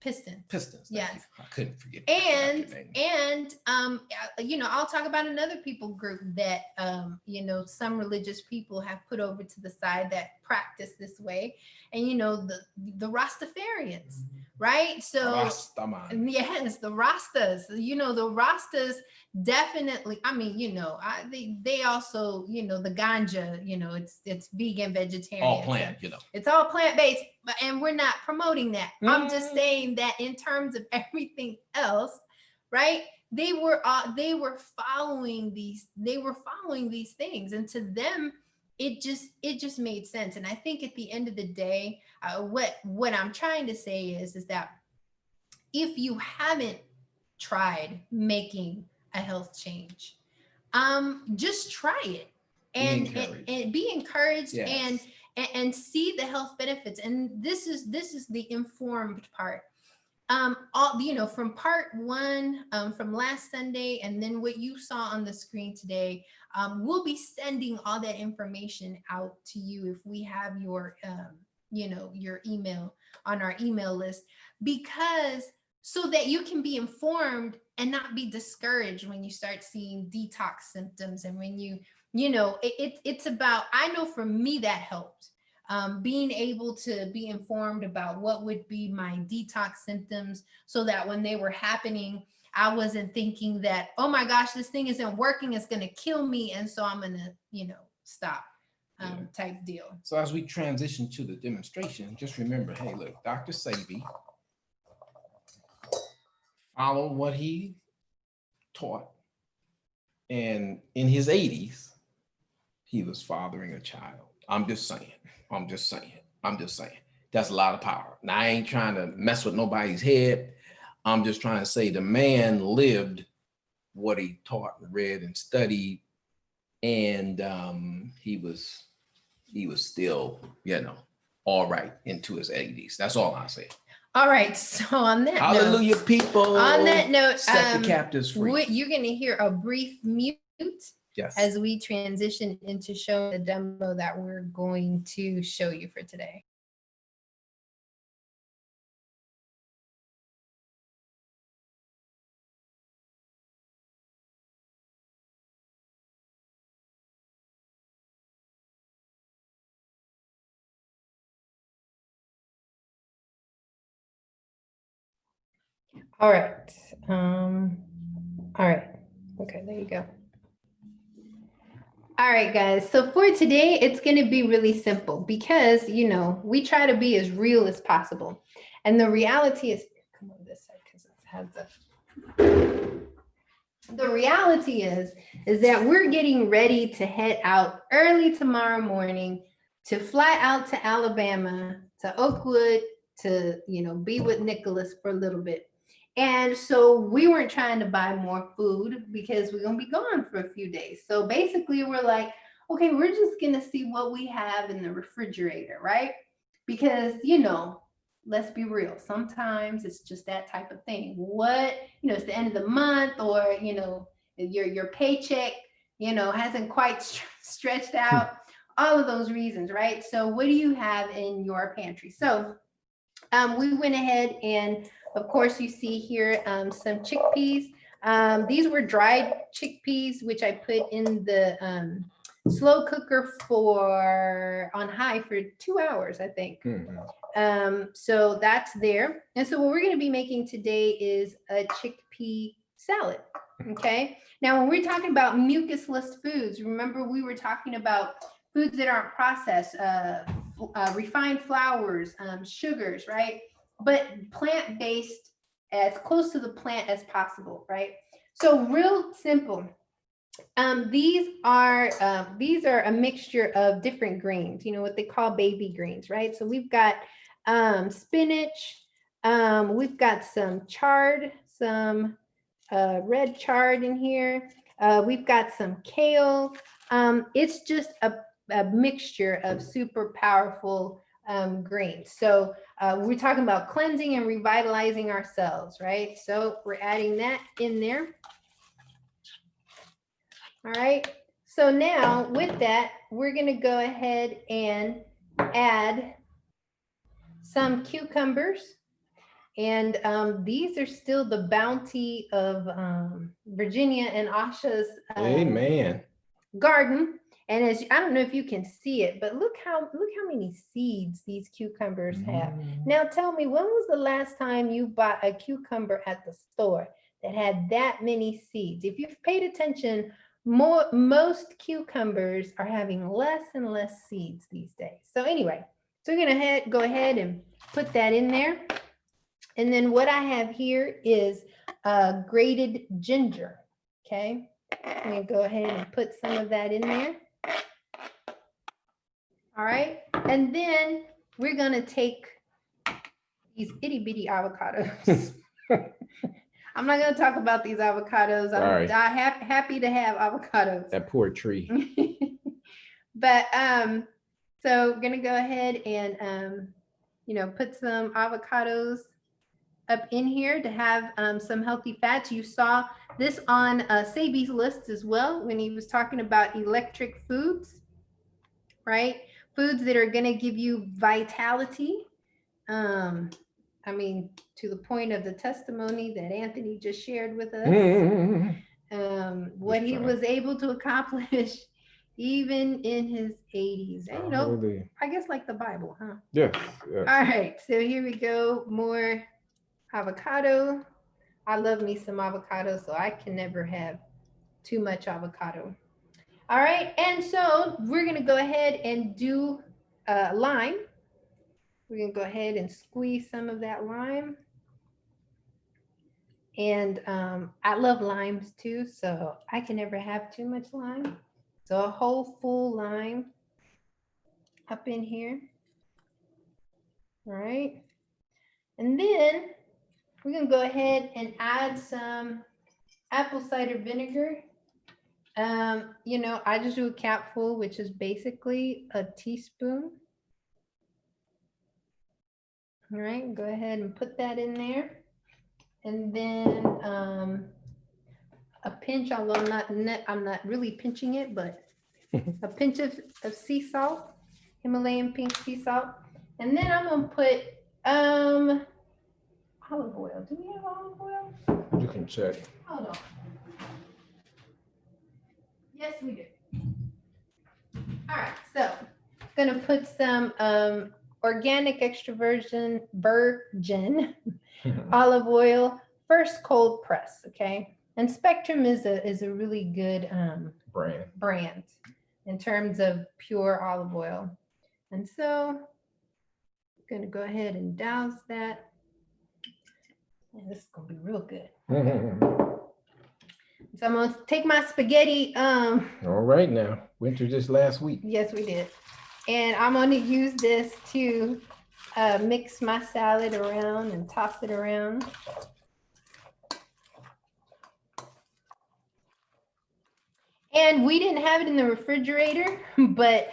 Pistons. Yes. I couldn't forget. And I'll talk about another people group that some religious people have put over to the side that practice this way, and the Rastafarians, right? So Rastaman. Yes, the Rastas. The Rastas definitely. I mean, they also, the ganja. It's vegan, vegetarian, all plant. It's all plant based, and we're not promoting that. I'm just saying that in terms of everything else, right? They were following these things, and to them, it just made sense. And I think at the end of the day, what I'm trying to say is that if you haven't tried making a health change, just try it and be encouraged. Yes. and see the health benefits. And this is the informed part. From part one, from last Sunday, and then what you saw on the screen today, we'll be sending all that information out to you if we have your email on our email list, because so that you can be informed and not be discouraged when you start seeing detox symptoms. And when it's about, I know for me that helped. Being able to be informed about what would be my detox symptoms, so that when they were happening, I wasn't thinking that, oh my gosh, this thing isn't working, it's going to kill me, and so I'm going to, stop, type deal. So as we transition to the demonstration, just remember, hey, look, Dr. Sabi followed what he taught, and in his 80s, he was fathering a child. I'm just saying. That's a lot of power. Now, I ain't trying to mess with nobody's head. I'm just trying to say the man lived what he taught and read and studied, and he was still, all right into his 80s. That's all I say. All right. So on that Hallelujah, people. On that note, set the captives free. You're going to hear a brief mute, Yes. as we transition into showing the demo that we're going to show you for today. All right. All right. Okay, there you go. All right, guys. So for today, it's going to be really simple because, we try to be as real as possible. And the reality is, come on this side because it has the reality is that we're getting ready to head out early tomorrow morning to fly out to Alabama, to Oakwood, to, be with Nicholas for a little bit. And so we weren't trying to buy more food because we're going to be gone for a few days. So basically we're like, okay, we're just going to see what we have in the refrigerator, right? Because, let's be real. Sometimes it's just that type of thing. It's the end of the month, or, your paycheck, hasn't quite stretched out. All of those reasons, right? So what do you have in your pantry? So we went ahead and, of course, you see here some chickpeas. These were dried chickpeas, which I put in the slow cooker on high for 2 hours, I think. So that's there. And so what we're going to be making today is a chickpea salad. Okay. Now, when we're talking about mucusless foods, remember we were talking about foods that aren't processed, refined flours, sugars, right? But plant-based, as close to the plant as possible, right? So real simple. These are a mixture of different greens, what they call baby greens, right? So we've got spinach, we've got some chard, some red chard in here. We've got some kale. It's just a mixture of super powerful greens. So we're talking about cleansing and revitalizing our cells, right? So we're adding that in there. All right. So now with that, we're going to go ahead and add some cucumbers. And these are still the bounty of Virginia and Asha's Amen. garden. And I don't know if you can see it, but look how many seeds these cucumbers have. Now tell me, when was the last time you bought a cucumber at the store that had that many seeds? If you've paid attention, most cucumbers are having less and less seeds these days. So anyway, so we're gonna go ahead and put that in there. And then what I have here is grated ginger. Okay, I'm gonna go ahead and put some of that in there. All right, and then we're gonna take these itty bitty avocados. I'm not gonna talk about these avocados. I'm happy to have avocados. That poor tree. But so we're gonna go ahead and put some avocados up in here to have some healthy fats. You saw this on Sabi's list as well when he was talking about electric foods, right? Foods that are going to give you vitality. I mean, to the point of the testimony that Anthony just shared with us, what he was able to accomplish even in his 80s. And, I guess like the Bible, huh? Yes. All right, so here we go. More avocado. I love me some avocado, so I can never have too much avocado. All right, and so we're gonna go ahead and do lime. We're gonna go ahead and squeeze some of that lime. And I love limes too, so I can never have too much lime. So a whole full lime up in here. All right, and then we're gonna go ahead and add some apple cider vinegar. I just do a capful, which is basically a teaspoon. All right, go ahead and put that in there. And then a pinch, although I'm not really pinching it, but a pinch of sea salt, Himalayan pink sea salt. And then I'm gonna put olive oil. Do we have olive oil? You can check. Hold on. Yes, we do. All right, so gonna put some organic extra virgin olive oil, first cold press, okay? And Spectrum is a really good brand in terms of pure olive oil. And so I'm gonna go ahead and douse that. And this is gonna be real good. So I'm gonna take my spaghetti. All right now. Went through this last week. Yes, we did. And I'm gonna use this to mix my salad around and toss it around. And we didn't have it in the refrigerator, but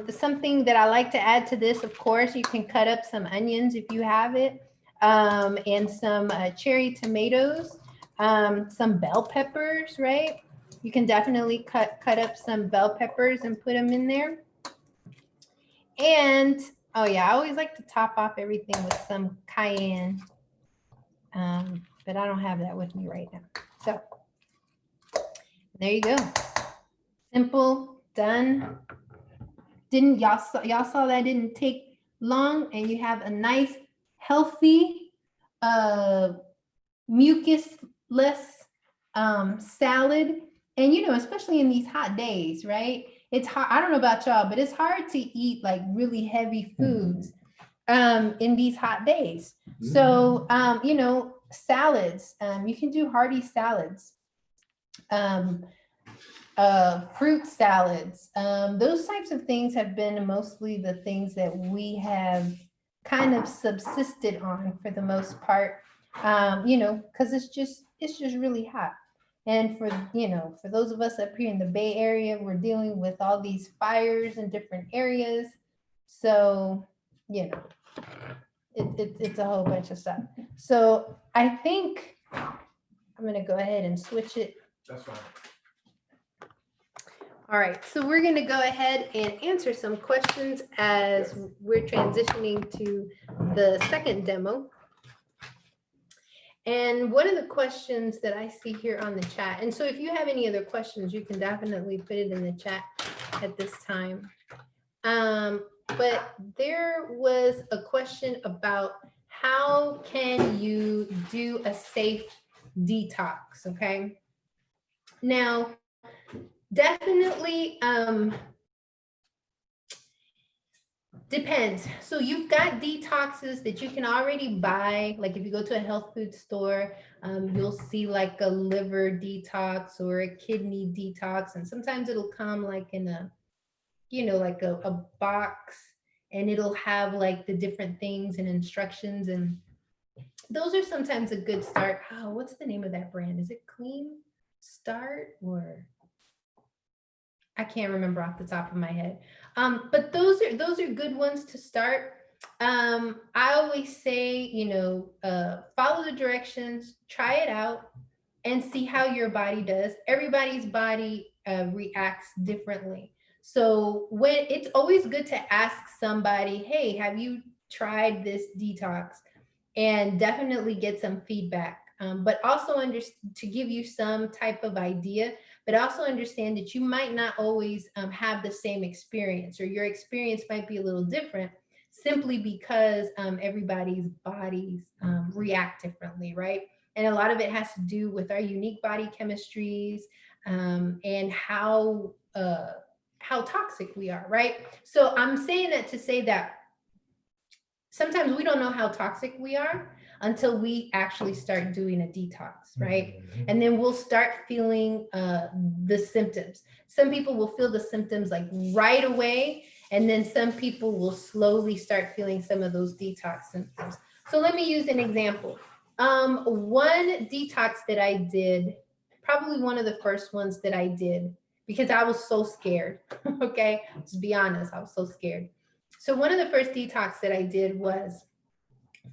something that I like to add to this, of course, you can cut up some onions if you have it, and some cherry tomatoes, some bell peppers, right? You can definitely cut up some bell peppers and put them in there. And, oh yeah, I always like to top off everything with some cayenne, but I don't have that with me right now. So there you go. Simple, done. Y'all saw that didn't take long, and you have a nice, healthy, mucusless salad. And especially in these hot days, right? It's hard. I don't know about y'all, but it's hard to eat like really heavy foods in these hot days. So salads. You can do hearty salads. Fruit salads, those types of things have been mostly the things that we have kind of subsisted on for the most part, because it's just really hot. And for those of us up here in the Bay Area, we're dealing with all these fires in different areas. So, it's a whole bunch of stuff. So I think I'm going to go ahead and switch it. That's fine. All right, so we're going to go ahead and answer some questions as we're transitioning to the second demo. And one of the questions that I see here on the chat, and so if you have any other questions, you can definitely put it in the chat at this time. But there was a question about how can you do a safe detox, okay? Now, definitely depends. So you've got detoxes that you can already buy. Like if you go to a health food store, you'll see like a liver detox or a kidney detox. And sometimes it'll come like in a, like a box, and it'll have like the different things and instructions. And those are sometimes a good start. Oh, what's the name of that brand? Is it Clean Start or? I can't remember off the top of my head. But those are good ones to start. I always say, follow the directions, try it out, and see how your body does. Everybody's body reacts differently. So when it's always good to ask somebody, hey, have you tried this detox? And definitely get some feedback. But also to give you some type of idea, but also understand that you might not always have the same experience, or your experience might be a little different simply because everybody's bodies react differently, right? And a lot of it has to do with our unique body chemistries and how toxic we are, right? So I'm saying that to say that sometimes we don't know how toxic we are until we actually start doing a detox, right? Mm-hmm. And then we'll start feeling the symptoms. Some people will feel the symptoms like right away, and then some people will slowly start feeling some of those detox symptoms. So let me use an example. One detox that I did, probably one of the first ones that I did, because I was so scared, okay? Let's be honest, I was so scared. So one of the first detox that I did was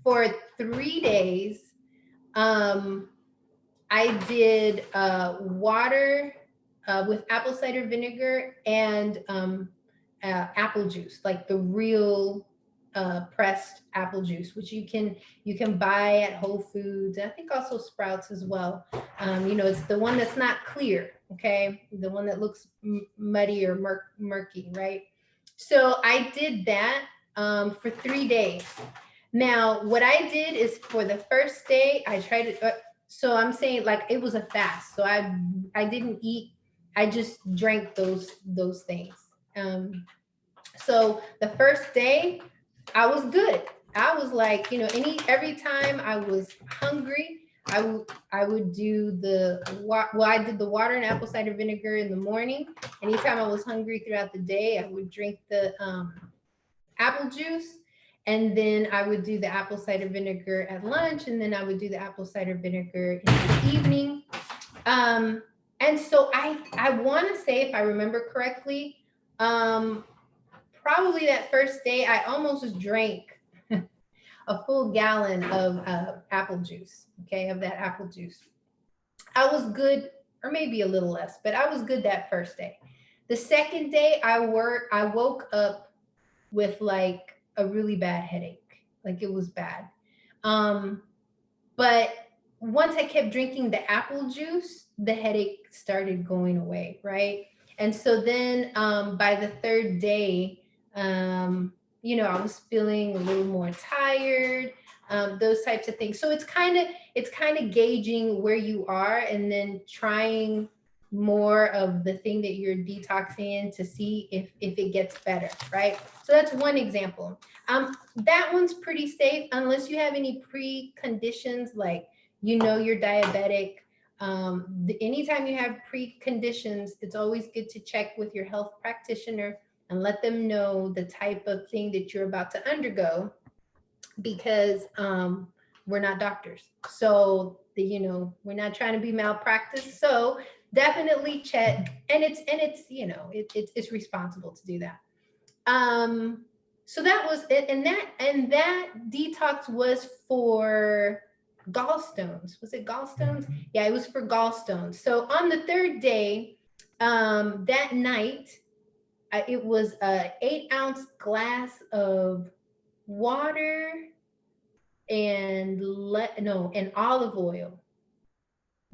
for 3 days, I did water with apple cider vinegar and apple juice, like the real pressed apple juice, which you can buy at Whole Foods. I think also Sprouts as well. It's the one that's not clear, okay? The one that looks muddy or murky, right? So I did that for 3 days. Now, what I did is for the first day, I tried it. So I'm saying like it was a fast. So I didn't eat. I just drank those things. So the first day, I was good. I was like, every time I was hungry, I would do I did the water and apple cider vinegar in the morning. Anytime I was hungry throughout the day, I would drink the apple juice, and then I would do the apple cider vinegar at lunch, and then I would do the apple cider vinegar in the evening. And so I want to say, if I remember correctly, probably that first day I almost drank a full gallon of apple juice. Okay, of that apple juice. I was good, or maybe a little less, but I was good that first day. The second day I woke up with like a really bad headache. Like it was bad. Um, but once I kept drinking the apple juice, the headache started going away, right? And so then by the third day, I was feeling a little more tired, those types of things. So it's kind of gauging where you are and then trying more of the thing that you're detoxing to see if it gets better, right? So that's one example. That one's pretty safe unless you have any preconditions, like you're diabetic. Anytime you have preconditions, it's always good to check with your health practitioner and let them know the type of thing that you're about to undergo, because we're not doctors. So we're not trying to be malpractice. So definitely check, and it's responsible to do that. So that was it, and that detox was for gallstones. Was it gallstones? Yeah, it was for gallstones. So on the third day, that night, it was a 8-ounce glass of water and olive oil.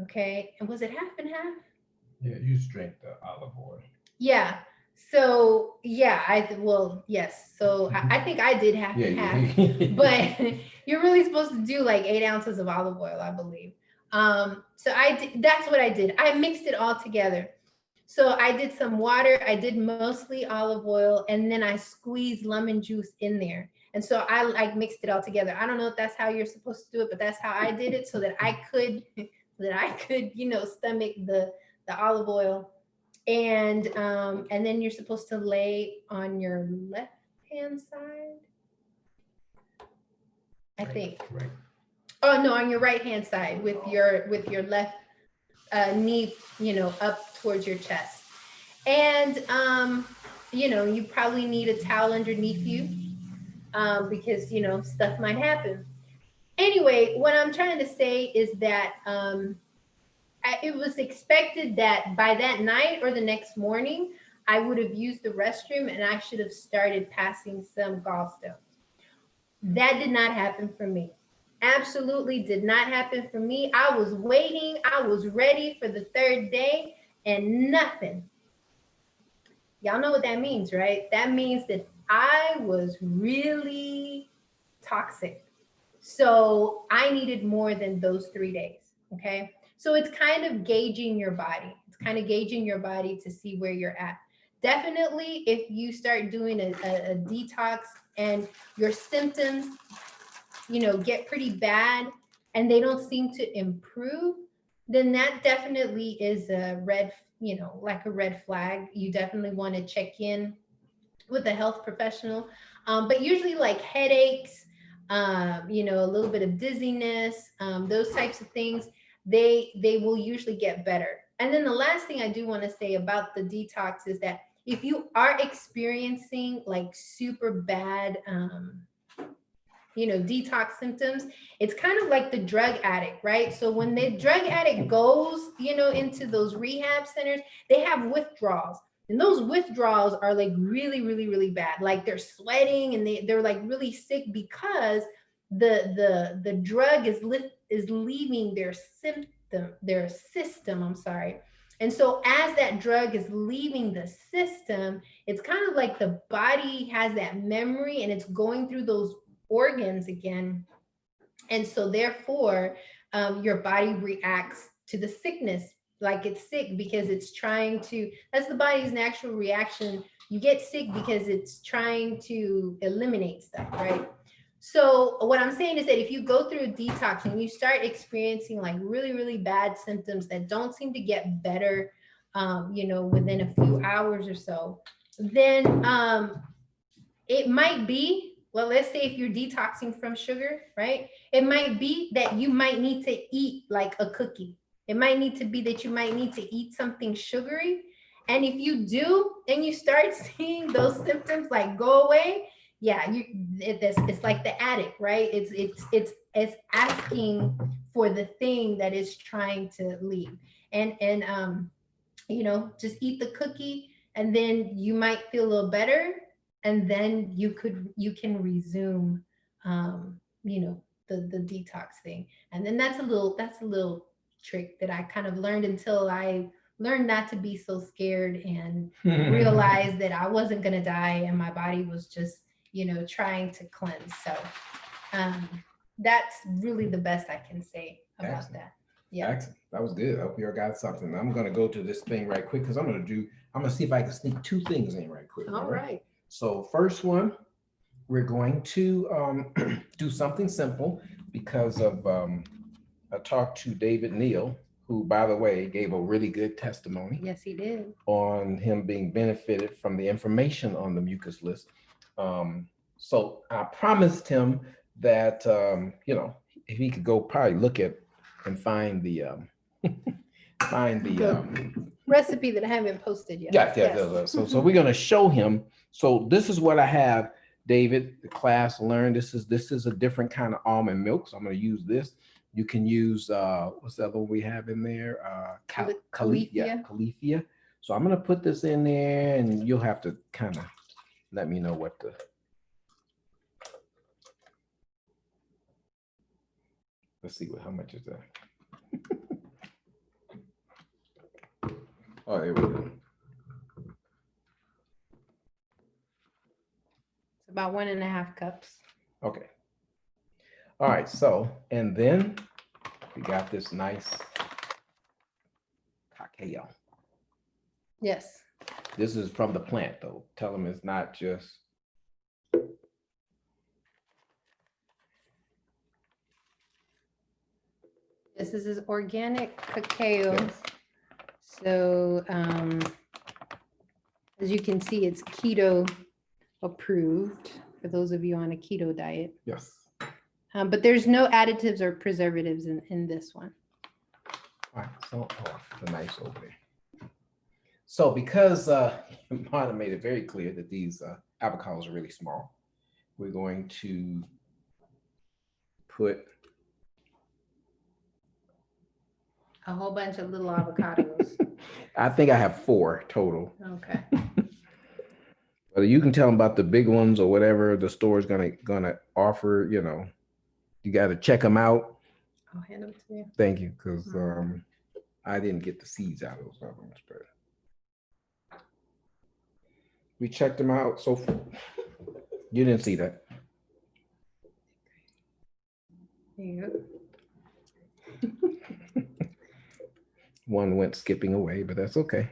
Okay, and was it half and half? Yeah, you just drink the olive oil. Yeah. So yeah, yes. So I think I did half and half, but you're really supposed to do like 8 ounces of olive oil, I believe. So I did, that's what I did. I mixed it all together. So I did some water, I did mostly olive oil, and then I squeezed lemon juice in there. And so I like mixed it all together. I don't know if that's how you're supposed to do it, but that's how I did it so that I could, stomach the olive oil. And then you're supposed to lay on your left hand side, I think. Right. Oh no, on your right hand side with your left knee, up towards your chest. And you probably need a towel underneath you, because stuff might happen. Anyway, what I'm trying to say is that it was expected that by that night or the next morning, I would have used the restroom and I should have started passing some gallstones. That did not happen for me. Absolutely did not happen for me. I was waiting, I was ready for the third day, and nothing. Y'all know what that means, right? That means that I was really toxic. So I needed more than those 3 days. Okay. So it's kind of gauging your body. It's kind of gauging your body to see where you're at. Definitely, if you start doing a detox and your symptoms, get pretty bad and they don't seem to improve, then that definitely is a like a red flag. You definitely want to check in with a health professional. But usually, like headaches, a little bit of dizziness, those types of things, they will usually get better. And then the last thing I do want to say about the detox is that if you are experiencing like super bad detox symptoms, it's kind of like the drug addict, right? So when the drug addict goes, into those rehab centers, they have withdrawals. And those withdrawals are like really, really, really bad. Like they're sweating and they're like really sick because the drug is leaving their system. I'm sorry. And so as that drug is leaving the system, it's kind of like the body has that memory and it's going through those organs again. And so therefore, your body reacts to the sickness like it's sick because it's trying to, that's the body's natural reaction. You get sick because it's trying to eliminate stuff, right? So what I'm saying is that if you go through a detox and you start experiencing like really, really bad symptoms that don't seem to get better, within a few hours or so, then it might be, well, let's say if you're detoxing from sugar, right? It might be that you might need to eat like a cookie. It might need to be that you might need to eat something sugary. And if you do, and you start seeing those symptoms like go away, yeah, it's like the addict, right? It's asking for the thing that is trying to leave. And just eat the cookie, and then you might feel a little better, and then you can resume the detox thing. And then that's a little trick that I kind of learned until I learned not to be so scared and realized that I wasn't going to die and my body was just trying to cleanse. So that's really the best I can say about Excellent. that. Yeah. Excellent. That was good. I hope you all got something. I'm going to go to this thing right quick because I'm going to see if I can sneak two things in right quick. All right. So first one, we're going to do something simple because of I talked to David Neal, who, by the way, gave a really good testimony. Yes, he did. On him being benefited from the information on the Mucusless. So I promised him that, if he could go probably look at and find the recipe that I haven't posted yet. Yes. So we're going to show him. So this is what I have, David, the class learned. This is a different kind of almond milk. So I'm going to use this. You can use, what's the other one we have in there? Califia. So I'm going to put this in there and you'll have to kind of let me know what the, let's see how much is that? Oh, there we go. It's about 1.5 cups. Okay. All right. So, and then we got this nice cacao. Yes. This is from the plant, though. Tell them it's not just. This is organic cacao. Yes. So as you can see, it's keto approved for those of you on a keto diet. Yes. But there's no additives or preservatives in this one. All right. So, the nice over there. So because Marta made it very clear that these avocados are really small, we're going to put a whole bunch of little avocados. I think I have 4 total. Okay. But you can tell them about the big ones or whatever the store is gonna offer. You got to check them out. I'll hand them to you. Thank you, because I didn't get the seeds out of those other ones, but we checked them out. So you didn't see that. There you go. One went skipping away, but that's okay.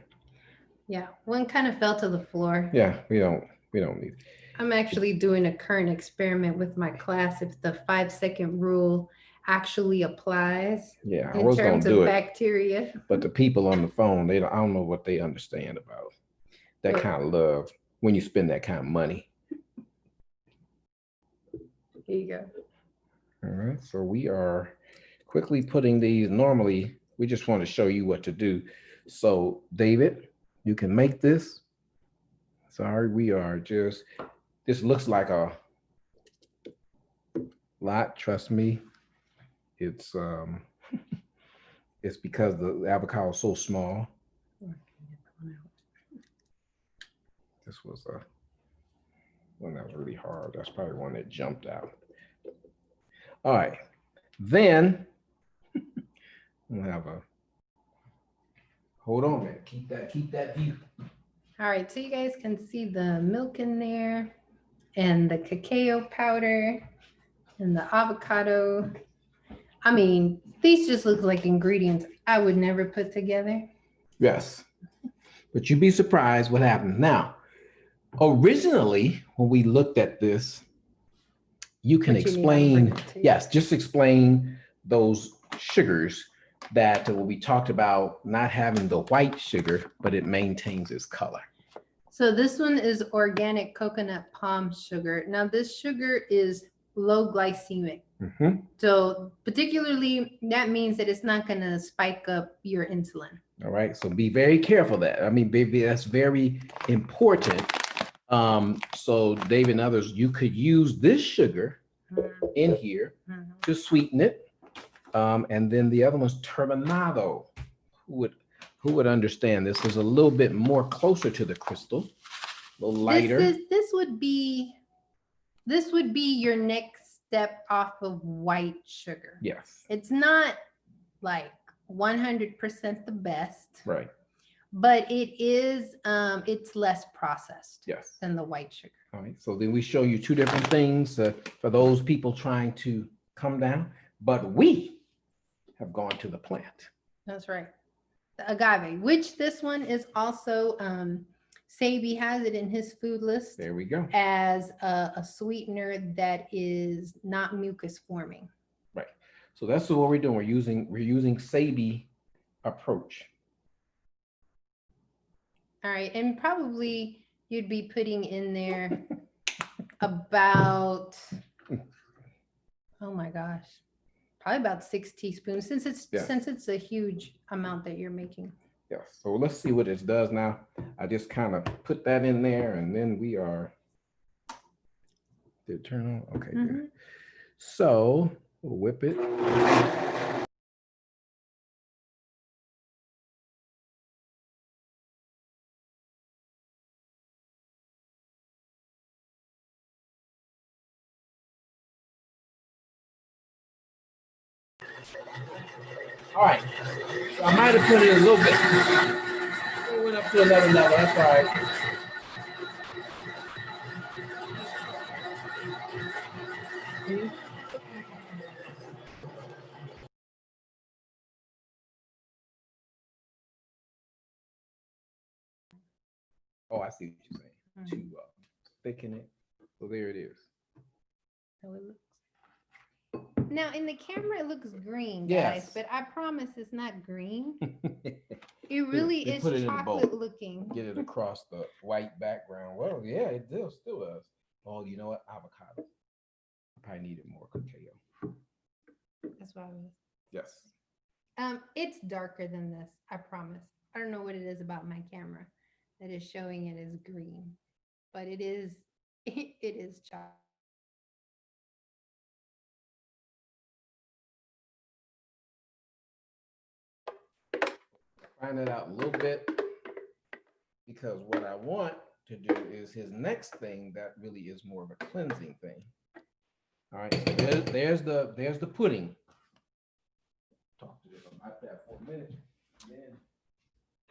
Yeah, one kind of fell to the floor. Yeah, we don't need it. I'm actually doing a current experiment with my class if the 5-second rule actually applies. Yeah, I in was terms gonna do of it, bacteria. but the people on the phone, I don't know what they understand about that kind of love when you spend that kind of money. Here you go. All right, so we are quickly putting these. Normally, we just want to show you what to do. So, David, you can make this. Sorry, we are just, this looks like lot. Trust me. It's it's because the avocado is so small. This was a one that was really hard. That's probably one that jumped out. All right. Then we'll have a hold on, man. Keep that view. All right, so you guys can see the milk in there and the cacao powder and the avocado. I mean, these just look like ingredients I would never put together. Yes. But you'd be surprised what happens. Now, originally, when we looked at this, you can But you need to bring explain, it to you. yes, just explain those sugars that we talked about not having the white sugar, but it maintains its color. So this one is organic coconut palm sugar. Now this sugar is low glycemic. Mhm. So particularly that means that it's not going to spike up your insulin. All right. So be very careful of that. I mean, baby, that's very important. So Dave and others, you could use this sugar in here to sweeten it. And then the other one's turbinado. Who would understand this? Is a little bit more closer to the crystal, a little lighter. This would be your next step off of white sugar. Yes. It's not like 100% the best. Right. But it is it's less processed Yes. than the white sugar. All right. So then we show you two different things for those people trying to come down. But we have gone to the plant. That's right. The agave, which this one is also Sabi has it in his food list There we go. as a sweetener that is not mucus forming. Right. So that's what we're doing. We're using Sabi approach. All right, and probably you'd be putting in there about, oh my gosh, probably about 6 teaspoons since it's a huge amount that you're making. Yes. So let's see what it does now. I just kind of put that in there, and then we are. Did it turn on? Okay. Good. So we'll whip it. All right. So I might have put it a little bit. It went up to another level. That's all right. Oh, I see what you're saying. To thicken it. So there it is. So it looks. Now in the camera it looks green, guys, Yes. but I promise it's not green. It really They is put it in a bowl. chocolate looking. Get it across the white background. Well, yeah, it still does. Oh, you know what? Avocado. I probably needed more cacao. That's why I was. Yes. It's darker than this, I promise. I don't know what it is about my camera that is showing it as green, but it is chocolate. Find it out a little bit because what I want to do is his next thing that really is more of a cleansing thing. All right, so there's the pudding. Talk to this on my iPad for a minute. Yeah.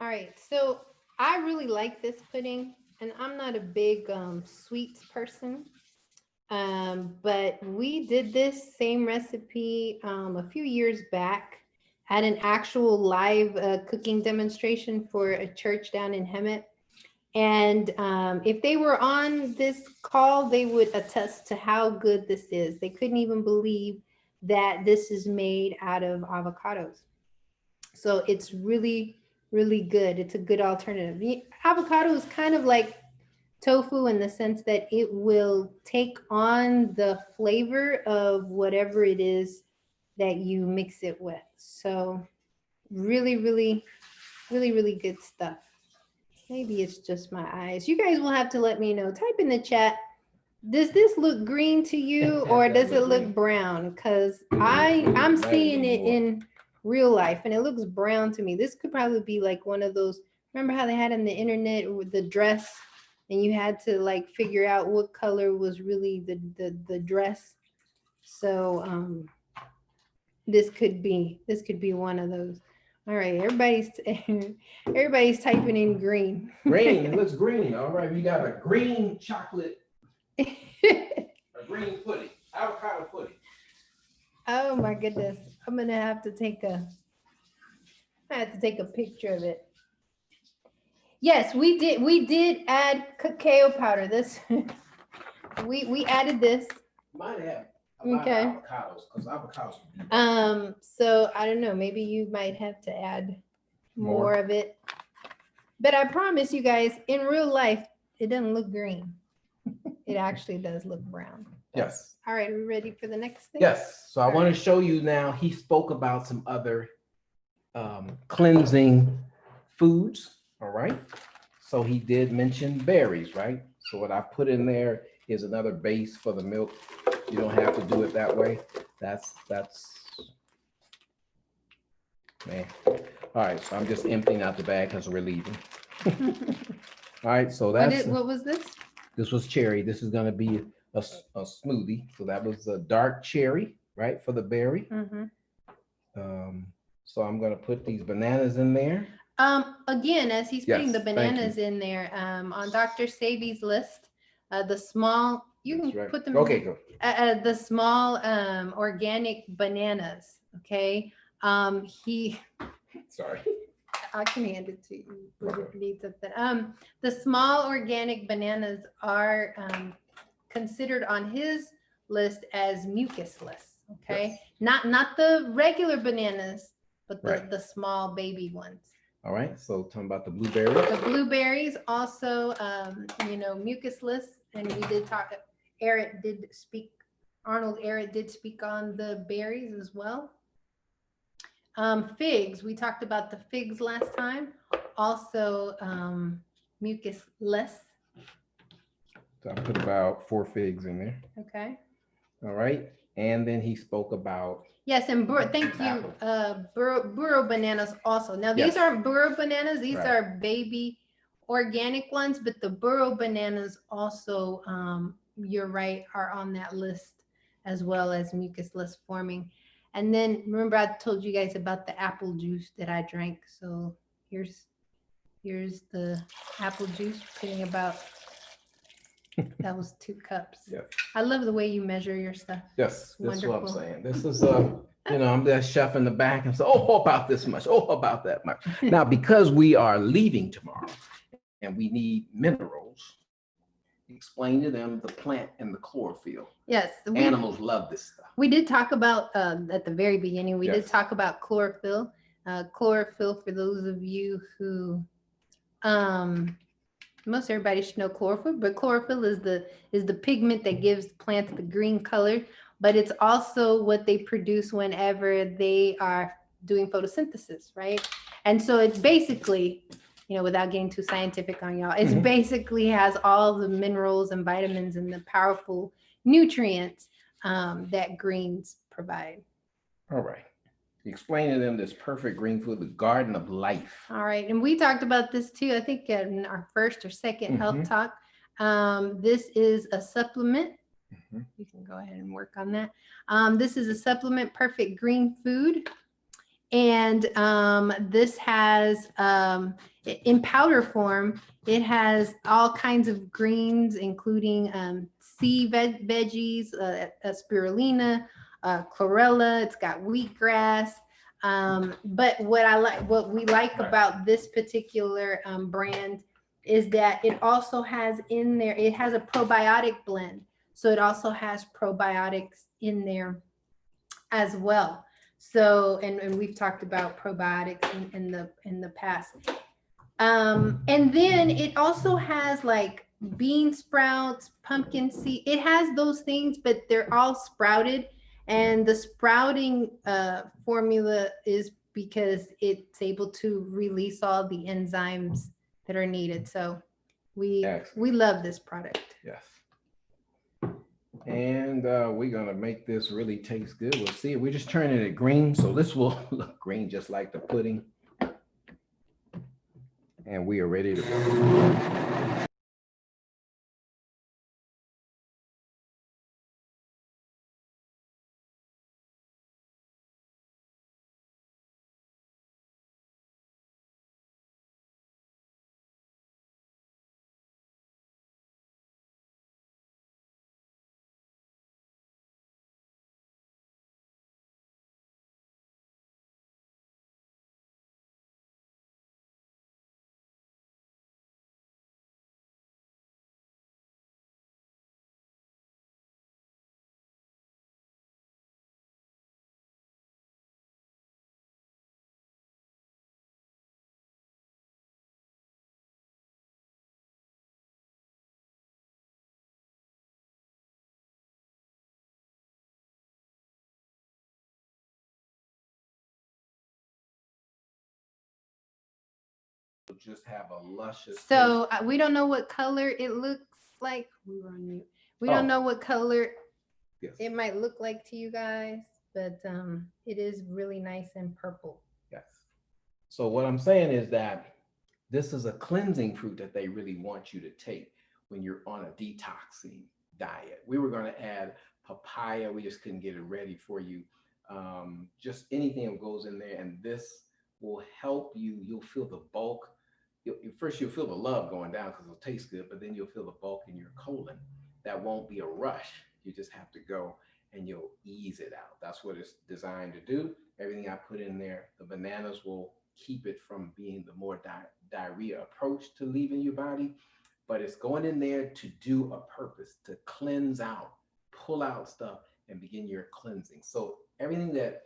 All right, so I really like this pudding, and I'm not a big sweets person, but we did this same recipe a few years back at an actual live cooking demonstration for a church down in Hemet. And if they were on this call, they would attest to how good this is. They couldn't even believe that this is made out of avocados. So it's really, really good. It's a good alternative. The avocado is kind of like tofu in the sense that it will take on the flavor of whatever it is that you mix it with. So really, really, really, really good stuff. Maybe it's just my eyes. You guys will have to let me know. Type in the chat Does this look green to you or That does it look look green. brown? Because I'm Might seeing be it more. in real life and it looks brown to me. This could probably be like one of those, remember how they had in the internet with the dress and you had to like figure out what color was really the dress. So this could be one of those. All right, everybody's typing in green. Green, it looks green. All right, we got a green chocolate, a green pudding, avocado pudding. Oh my goodness. I'm gonna have to take a picture of it. Yes, we did add cacao powder. This we added this. Might have a lot Okay. of avocados because avocados are beautiful. So I don't know, maybe you might have to add more More. of it. But I promise you guys, in real life, it doesn't look green. It actually does look brown. Yes. All right, are we ready for the next thing? Yes. So I want to show you now. He spoke about some other cleansing foods. All right. So he did mention berries, right? So what I put in there is another base for the milk. You don't have to do it that way. That's man. All right. So I'm just emptying out the bag because we're leaving. All right. So that's What was this? this was cherry. This is going to be a smoothie. So that was a dark cherry, right, for the berry. Mm-hmm. So I'm going to put these bananas in there. Again, as he's putting the Yes, thank bananas in there, on Dr. Sabi's list, the small, you That's can right. put them Okay, in, go. the small organic bananas. Okay. He, Sorry. I can hand it to you. Okay. If you need something. The small organic bananas are considered on his list as mucusless. Okay. Yes. Not the regular bananas, but Right. the small baby ones. All right. So talking about the blueberries. The blueberries also, mucusless, and we did talk. Arnold Ehret did speak on the berries as well. Figs, we talked about the figs last time. Also, mucusless. So I put about 4 figs in there. Okay. All right. And then he spoke about. Yes, and thank you, burro bananas also. Now these Yes. aren't burro bananas; these Right. are baby organic ones. But the burro bananas also, you're right, are on that list as well as mucusless forming. And then remember, I told you guys about the apple juice that I drank. So here's the apple juice, putting about. That was 2 cups. Yes. I love the way you measure your stuff. Yes, It's that's what I'm wonderful. saying. This is I'm that chef in the back and say, oh, about this much, oh, about that much. Now, because we are leaving tomorrow and we need minerals, explain to them the plant and the chlorophyll. Yes. Animals love this stuff. We did talk about at the very beginning, we did Yes. talk about chlorophyll. Chlorophyll, for those of you who most everybody should know chlorophyll, but chlorophyll is the pigment that gives plants the green color, but it's also what they produce whenever they are doing photosynthesis, right? And so it's basically, without getting too scientific on y'all, it's basically has all the minerals and vitamins and the powerful nutrients that greens provide. All right. Explain to them this perfect green food, the garden of life. All right. And we talked about this too, I think in our first or second health talk. This is a supplement. You can go ahead and work on that. This is a supplement, perfect green food. And this has, in powder form, it has all kinds of greens, including sea veggies, spirulina, chlorella. It's got wheatgrass. But what we like about this particular brand is that it also has in there, it has a probiotic blend. So it also has probiotics in there as well. So, and we've talked about probiotics in the past. And then it also has like bean sprouts, pumpkin seed. It has those things, but they're all sprouted. And the sprouting formula is because it's able to release all the enzymes that are needed. So we love this product. Yes. And we're gonna make this really taste good. We'll see. We're just turning it green, so this will look green just like the pudding. And we are ready to. Just have a luscious. So we don't know what color it looks like. We were on mute. We don't know what color Yes. it might look like to you guys, but it is really nice and purple. Yes. So what I'm saying is that this is a cleansing fruit that they really want you to take when you're on a detoxing diet. We were going to add papaya. We just couldn't get it ready for you. Just anything that goes in there, and this will help you. You'll feel the bulk. First, you'll feel the love going down because it'll taste good, but then you'll feel the bulk in your colon. That won't be a rush. You just have to go and you'll ease it out. That's what it's designed to do. Everything I put in there, the bananas will keep it from being the more diarrhea approach to leaving your body, but it's going in there to do a purpose, to cleanse out, pull out stuff, and begin your cleansing. So everything that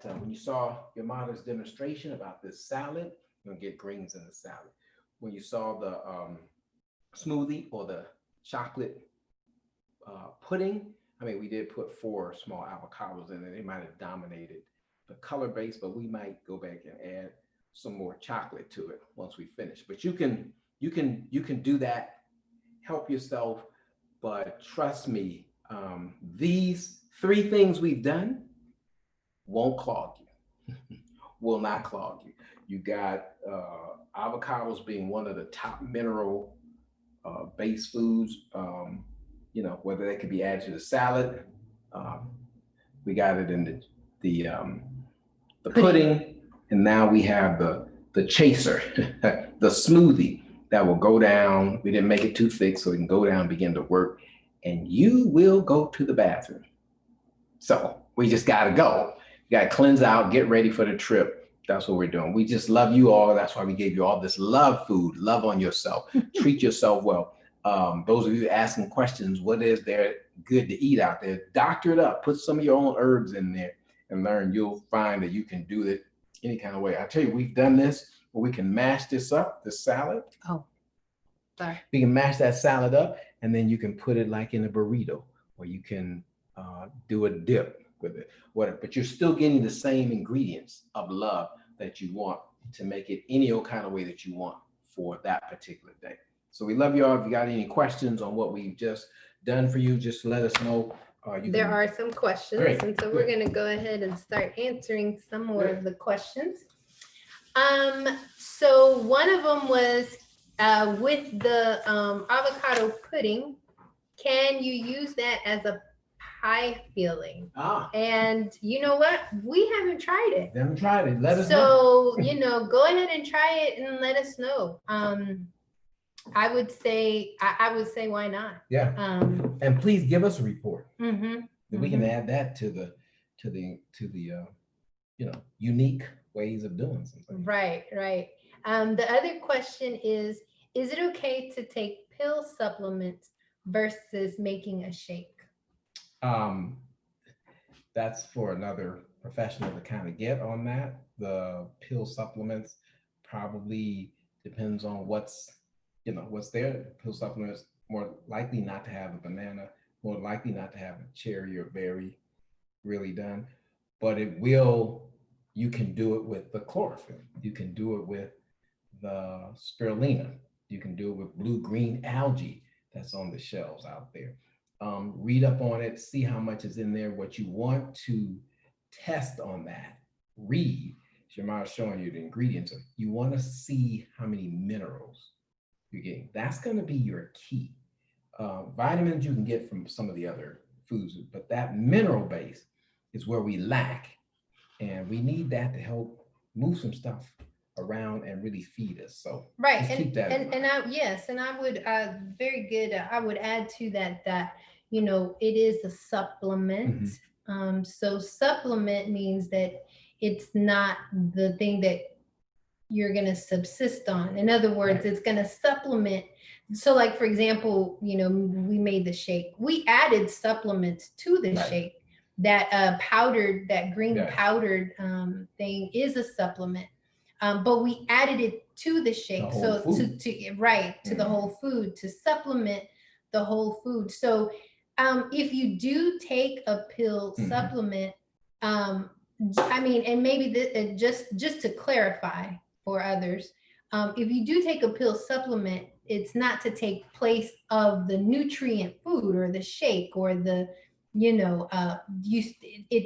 when you saw your mother's demonstration about this salad, you're gonna get greens in the salad. When you saw the smoothie or the chocolate pudding, I mean, we did put 4 small avocados in there. They might have dominated the color base, but we might go back and add some more chocolate to it once we finish. But you can do that, help yourself. But trust me, these 3 things we've done won't clog you. Will not clog you. You got avocados being one of the top mineral base foods. Whether they could be added to the salad. Um, we got it in the pudding, and now we have the chaser, the smoothie that will go down. We didn't make it too thick, so it can go down and begin to work, and you will go to the bathroom. So we just got to go. You got to cleanse out, get ready for the trip. That's what we're doing. We just love you all. That's why we gave you all this love food. Love on yourself. Treat yourself well. Those of you asking questions, what is there good to eat out there? Doctor it up. Put some of your own herbs in there and learn. You'll find that you can do it any kind of way. I tell you, we've done this where we can mash this up, this salad. Oh, sorry. We can mash that salad up, and then you can put it like in a burrito, or you can do a dip with it. But you're still getting the same ingredients of love that you want to make it any old kind of way that you want for that particular day. So we love y'all. If you got any questions on what we've just done for you, just let us know. There are some questions, Great. and so we're going to go ahead and start answering some more of the questions. So one of them was with the avocado pudding, can you use that as a pie filling? And you know what? We haven't tried it. Haven't tried it. Let us know. So, go ahead and try it and let us know. I would say why not? Yeah. And please give us a report. Mm-hmm. We can add that to the unique ways of doing something. Right. The other question is it okay to take pill supplements versus making a shake? That's for another professional to kind of get on that. The pill supplements probably depends on what's there. Pill supplements more likely not to have a banana, more likely not to have a cherry or berry really done, but you can do it with the chlorophyll. You can do it with the spirulina. You can do it with blue-green algae that's on the shelves out there. read up on it, see how much is in there. What you want to test on that, read. Shamar's showing you the ingredients. You want to see how many minerals you're getting. That's going to be your key. Vitamins you can get from some of the other foods, but that mineral base is where we lack. And we need that to help move some stuff around and really feed us. So Right. just keep that in mind. And I would, very good. I would add to that, it is a supplement. So supplement means that it's not the thing that you're going to subsist on. In other words, it's going to supplement. So like, for example, we made the shake. We added supplements to the shake. That powdered, that green powdered thing is a supplement. But we added it to the shake. To the whole food, to supplement the whole food. So if you do take a pill supplement, and maybe just to clarify for others, if you do take a pill supplement, it's not to take place of the nutrient food or the shake or the, you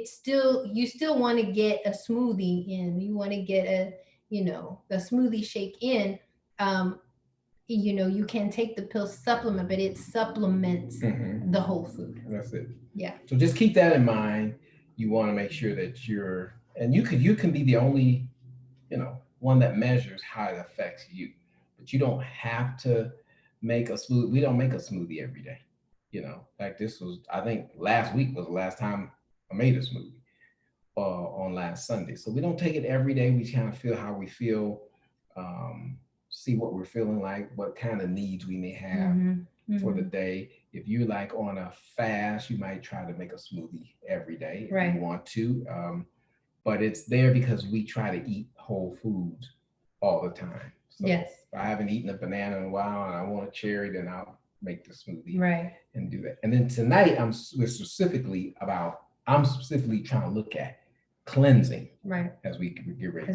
still want to get a smoothie in. You want to get a smoothie shake in. You can take the pill supplement, but it supplements the whole food. That's it. Yeah. So just keep that in mind. You want to make sure that you can be the only, one that measures how it affects you, but you don't have to make a smoothie. We don't make a smoothie every day. Like this was, I think last week was the last time I made a smoothie on last Sunday. So we don't take it every day. We kind of feel how we feel, see what we're feeling like, what kind of needs we may have for the day. If you're like on a fast, you might try to make a smoothie every day if you want to. But it's there because we try to eat whole foods all the time. So if I haven't eaten a banana in a while and I want a cherry, then I'll make the smoothie and do that. And then tonight I'm specifically trying to look at cleansing as we get ready.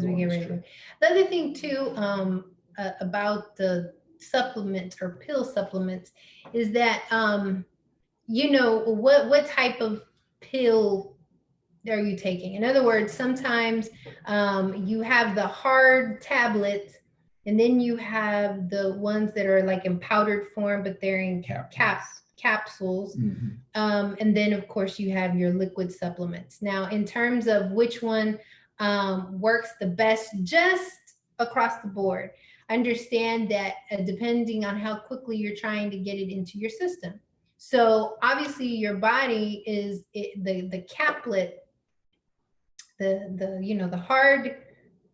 The other thing too, about the supplements or pill supplements is that what type of pill are you taking? In other words, sometimes you have the hard tablets, and then you have the ones that are like in powdered form, but they're in capsules. And then of course you have your liquid supplements. Now, in terms of which one works the best, just across the board, understand that depending on how quickly you're trying to get it into your system. So obviously your body is the caplet, the hard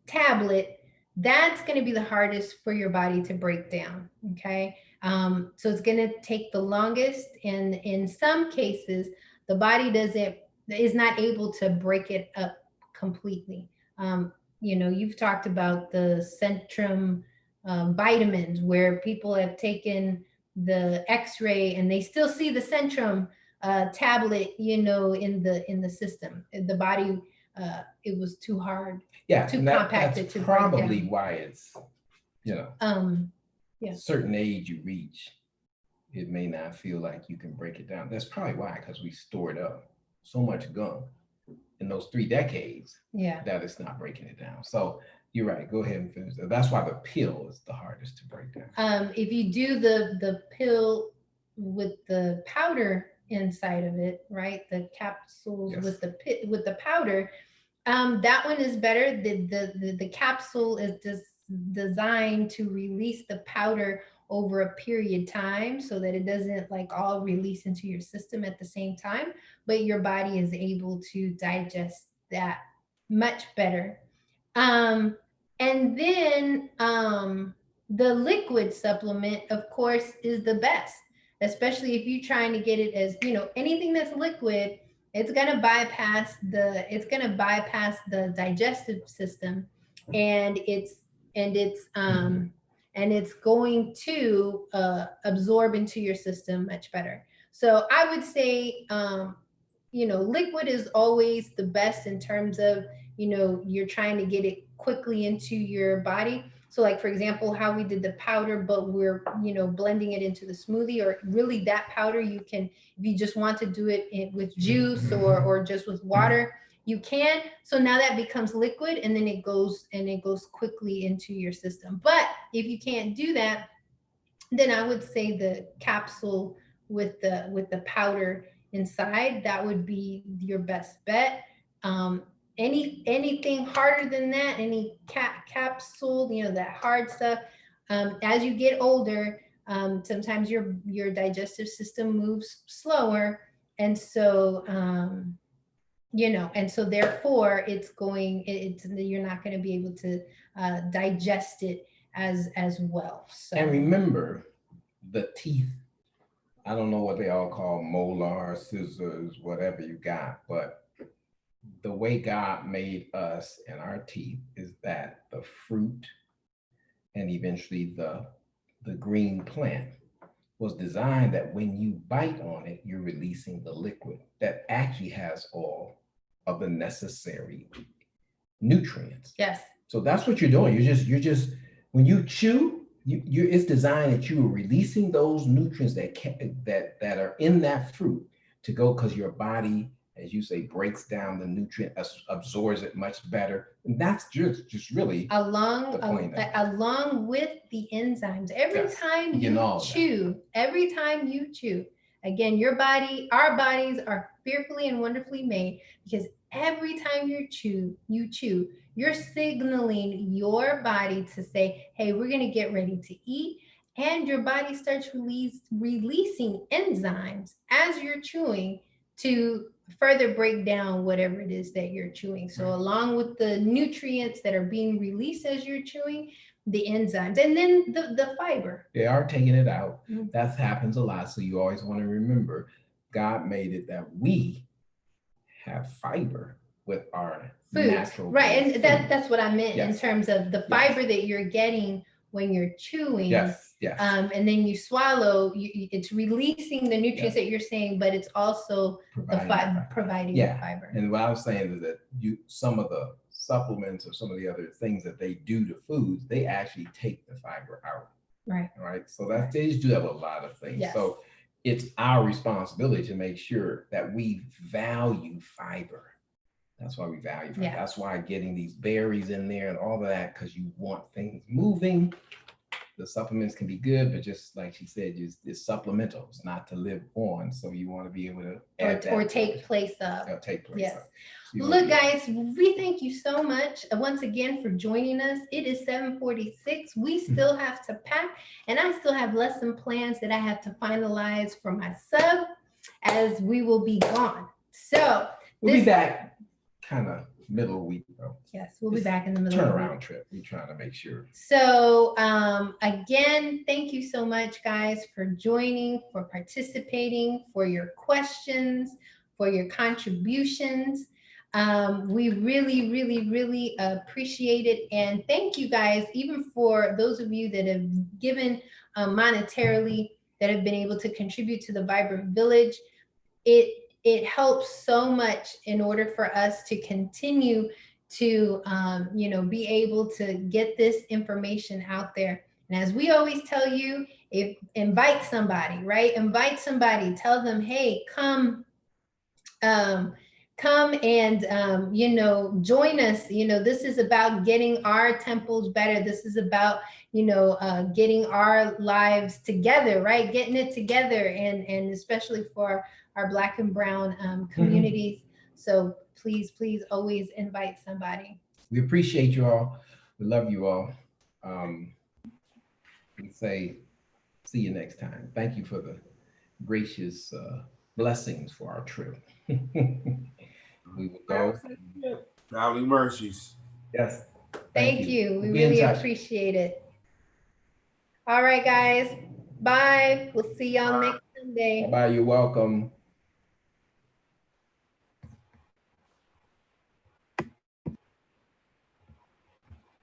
tablet, that's going to be the hardest for your body to break down. Okay. So it's going to take the longest. And in some cases, the body is not able to break it up completely. You've talked about the Centrum vitamins, where people have taken the X-ray and they still see the Centrum tablet, in the system. The body, it was too hard. Too compacted. That's probably why it's, certain age you reach, it may not feel like you can break it down. That's probably why, because we stored up so much gunk in those 3 decades that it's not breaking it down. So you're right. Go ahead and finish that. That's why the pill is the hardest to break down. If you do the pill with the powder inside of it, right? The capsules with the powder, that one is better. The capsule is just designed to release the powder over a period of time so that it doesn't like all release into your system at the same time, but your body is able to digest that much better. And then the liquid supplement, of course, is the best, especially if you're trying to get it as, anything that's liquid, it's going to bypass the digestive system, and it's going to absorb into your system much better. So I would say, liquid is always the best in terms of, you're trying to get it quickly into your body. So like, for example, how we did the powder, but we're, blending it into the smoothie, or really that powder, you can, if you just want to do it with juice or just with water, you can. So now that becomes liquid, and then it goes quickly into your system. But if you can't do that, then I would say the capsule with the powder inside, that would be your best bet. Anything harder than that, any capsule, that hard stuff, as you get older, sometimes your digestive system moves slower, and so and so therefore it's you're not going to be able to digest it as well. So And remember, the teeth, I don't know what they all call molar, scissors, whatever you got, but the way God made us and our teeth is that the fruit and eventually the green plant was designed that when you bite on it, you're releasing the liquid that actually has all of the necessary nutrients. yes. So that's what you're doing. You're just when you chew, it's designed that you are releasing those nutrients that are in that fruit to go, because your body, as you say, breaks down the nutrient, absorbs it much better. And that's just really along the point of it. along with the enzymes. Every Yes, time you you know chew, again, our bodies are fearfully and wonderfully made, because every time you chew, you're signaling your body to say, hey, we're going to get ready to eat. And your body starts releasing enzymes as you're chewing to further break down whatever it is that you're chewing. So along with the nutrients that are being released as you're chewing, the enzymes, and then the fiber. They are taking it out. Mhm. That happens a lot. So you always want to remember, God made it that we have fiber with our Foods. natural Right. And food. that's what I meant in Yes. terms of the fiber that you're getting when you're chewing. Yes, yes. And then you swallow, it's releasing the nutrients that you're saying, but it's also providing the fiber. And what I was saying is that some of the supplements or some of the other things that they do to foods, they actually take the fiber out. Right. Right. So that they just do have a lot of things. Yes. So it's our responsibility to make sure that we value fiber. That's why we value fiber. Yeah. That's why getting these berries in there and all of that, because you want things moving. The supplements can be good, but just like she said, it's supplemental. It's not to live on. So you want to be able to add or take place of. Take place. Yes. Of. So Look, guys, we thank you so much once again for joining us. It is 7:46. We still have to pack, and I still have lesson plans that I have to finalize for my sub, as we will be gone. So we'll be back kind of middle week though. Yes, we'll be back in the middle of the week. Turnaround trip. We're trying to make sure. So again, thank you so much, guys, for joining, for participating, for your questions, for your contributions. We really, really, really appreciate it. And thank you guys, even for those of you that have given monetarily, that have been able to contribute to the Vibrant Village. It helps so much in order for us to continue to be able to get this information out there. And as we always tell you, invite somebody, right? Invite somebody, tell them, hey, come and join us. This is about getting our temples better. This is about getting our lives together, right? Getting it together, and especially for our Black and Brown communities. So please always invite somebody. We appreciate you all. We love you all. We say see you next time. Thank you for the gracious blessings for our trip. We will go. Traveling mercies. Yes. Thank you. We really appreciate it. All right, guys. Bye. We'll see y'all next Sunday. Bye. You're welcome.